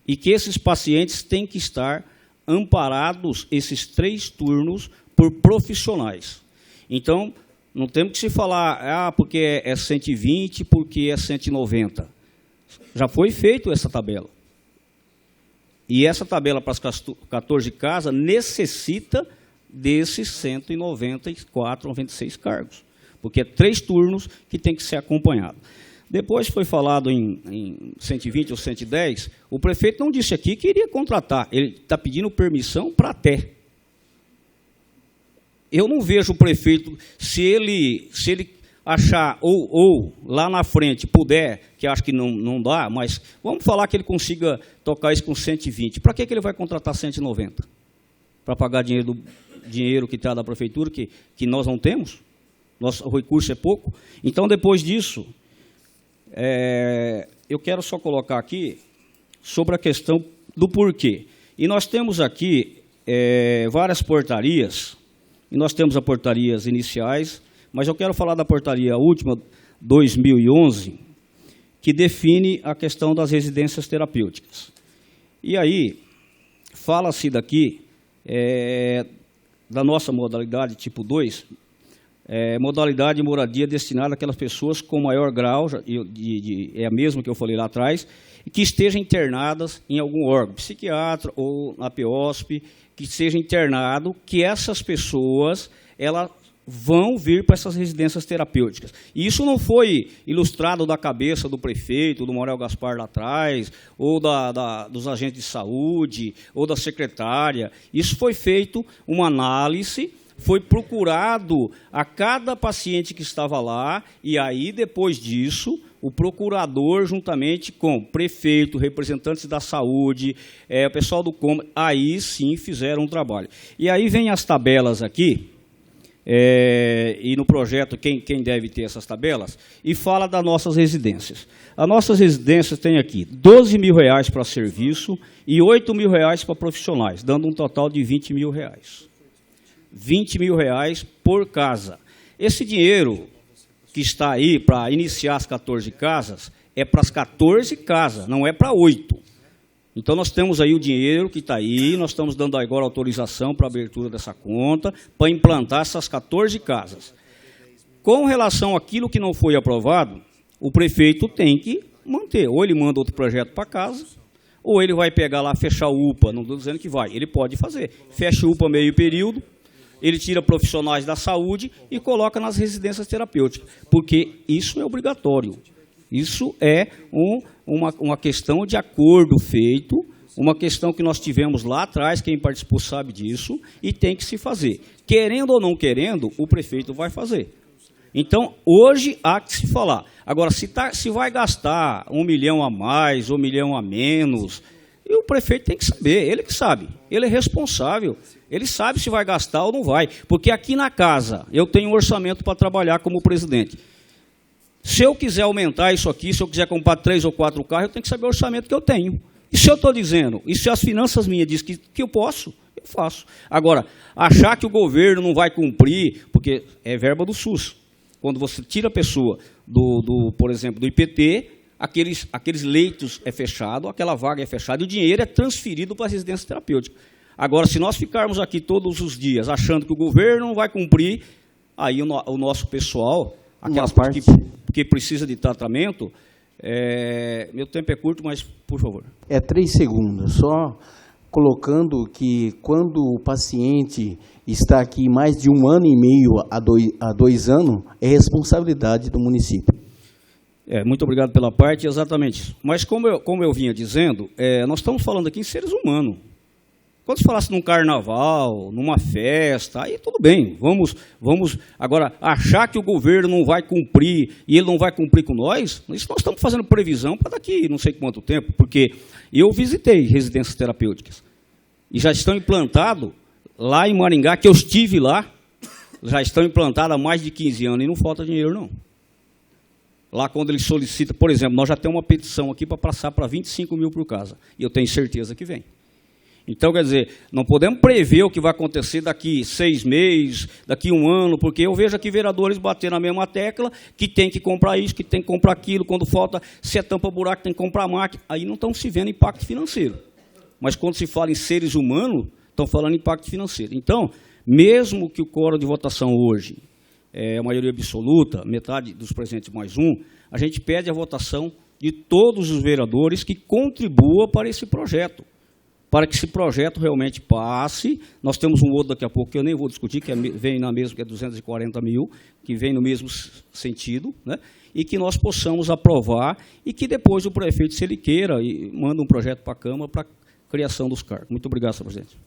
E que esses pacientes têm que estar amparados, esses 3 turnos, por profissionais. Então, não temos que se falar, porque é 120, porque é 190. Já foi feita essa tabela. E essa tabela para as 14 casas necessita desses 194, 96 cargos, porque é 3 turnos que tem que ser acompanhado. Depois foi falado em 120 ou 110, o prefeito não disse aqui que iria contratar, ele está pedindo permissão para até. Eu não vejo o prefeito, se ele achar, ou lá na frente puder, que acho que não dá, mas vamos falar que ele consiga tocar isso com 120. Para que ele vai contratar 190? Para pagar dinheiro que está da prefeitura, que nós não temos? Nosso recurso é pouco. Então, depois disso, eu quero só colocar aqui sobre a questão do porquê. E nós temos aqui várias portarias, e nós temos as portarias iniciais, mas eu quero falar da portaria última, 2011, que define a questão das residências terapêuticas. E aí, fala-se daqui da nossa modalidade tipo 2, modalidade de moradia destinada àquelas pessoas com maior grau, é a mesma que eu falei lá atrás, que estejam internadas em algum órgão, psiquiatra ou na PEOSP, que seja internado, que essas pessoas elas vão vir para essas residências terapêuticas. E isso não foi ilustrado da cabeça do prefeito, do Manuel Gaspar lá atrás, ou dos agentes de saúde, ou da secretária. Isso foi feito uma análise, foi procurado a cada paciente que estava lá, e aí, depois disso, o procurador, juntamente com prefeito, representantes da saúde, o pessoal do COM, aí sim fizeram um trabalho. E aí vem as tabelas aqui, e no projeto quem deve ter essas tabelas, e fala das nossas residências. As nossas residências têm aqui R$12 mil para serviço e R$8 mil para profissionais, dando um total de R$20 mil. R$20 mil por casa. Esse dinheiro que está aí para iniciar as 14 casas, é para as 14 casas, não é para 8. Então, nós temos aí o dinheiro que está aí, nós estamos dando agora autorização para a abertura dessa conta, para implantar essas 14 casas. Com relação àquilo que não foi aprovado, o prefeito tem que manter. Ou ele manda outro projeto para casa, ou ele vai pegar lá, fechar o UPA, não estou dizendo que vai, ele pode fazer. Fecha o UPA meio período, ele tira profissionais da saúde e coloca nas residências terapêuticas, porque isso é obrigatório. Isso é uma questão de acordo feito, uma questão que nós tivemos lá atrás, quem participou sabe disso, e tem que se fazer. Querendo ou não querendo, o prefeito vai fazer. Então, hoje há que se falar. Agora, se vai gastar 1 milhão a mais, 1 milhão a menos, e o prefeito tem que saber, ele que sabe, ele é responsável. Ele sabe se vai gastar ou não vai, porque aqui na casa eu tenho um orçamento para trabalhar como presidente. Se eu quiser aumentar isso aqui, se eu quiser comprar 3 ou 4 carros, eu tenho que saber o orçamento que eu tenho. E se eu estou dizendo, e se as finanças minhas dizem que eu posso, eu faço. Agora, achar que o governo não vai cumprir, porque é verba do SUS. Quando você tira a pessoa, por exemplo, do IPT, aqueles leitos é fechado, aquela vaga é fechada, e o dinheiro é transferido para a residência terapêutica. Agora, se nós ficarmos aqui todos os dias achando que o governo não vai cumprir, aí o nosso pessoal, aquelas partes que precisa de tratamento, meu tempo é curto, mas, por favor. 3 segundos, só colocando que quando o paciente está aqui mais de 1 ano e meio a 2 anos, é responsabilidade do município. Muito obrigado pela parte, exatamente isso. Mas como eu vinha dizendo, nós estamos falando aqui em seres humanos. Quando se falasse num carnaval, numa festa, aí tudo bem, vamos agora achar que o governo não vai cumprir e ele não vai cumprir com nós, isso nós estamos fazendo previsão para daqui não sei quanto tempo, porque eu visitei residências terapêuticas e já estão implantados lá em Maringá, que eu estive lá, já estão implantados há mais de 15 anos e não falta dinheiro não. Lá quando ele solicita, por exemplo, nós já temos uma petição aqui para passar para 25 mil por casa, e eu tenho certeza que vem. Então, quer dizer, não podemos prever o que vai acontecer daqui 6 meses, daqui 1 ano, porque eu vejo aqui vereadores bater na mesma tecla, que tem que comprar isso, que tem que comprar aquilo, quando falta, se é tampa-buraco, tem que comprar máquina. Aí não estão se vendo impacto financeiro. Mas quando se fala em seres humanos, estão falando em impacto financeiro. Então, mesmo que o quórum de votação hoje é a maioria absoluta, metade dos presentes mais 1, a gente pede a votação de todos os vereadores que contribuam para esse projeto. para que esse projeto realmente passe. Nós temos um outro daqui a pouco, que eu nem vou discutir, que vem na mesma, que é 240 mil, que vem no mesmo sentido, né? E que nós possamos aprovar e que depois o prefeito, se ele queira, manda um projeto para a Câmara para a criação dos cargos. Muito obrigado, senhor presidente.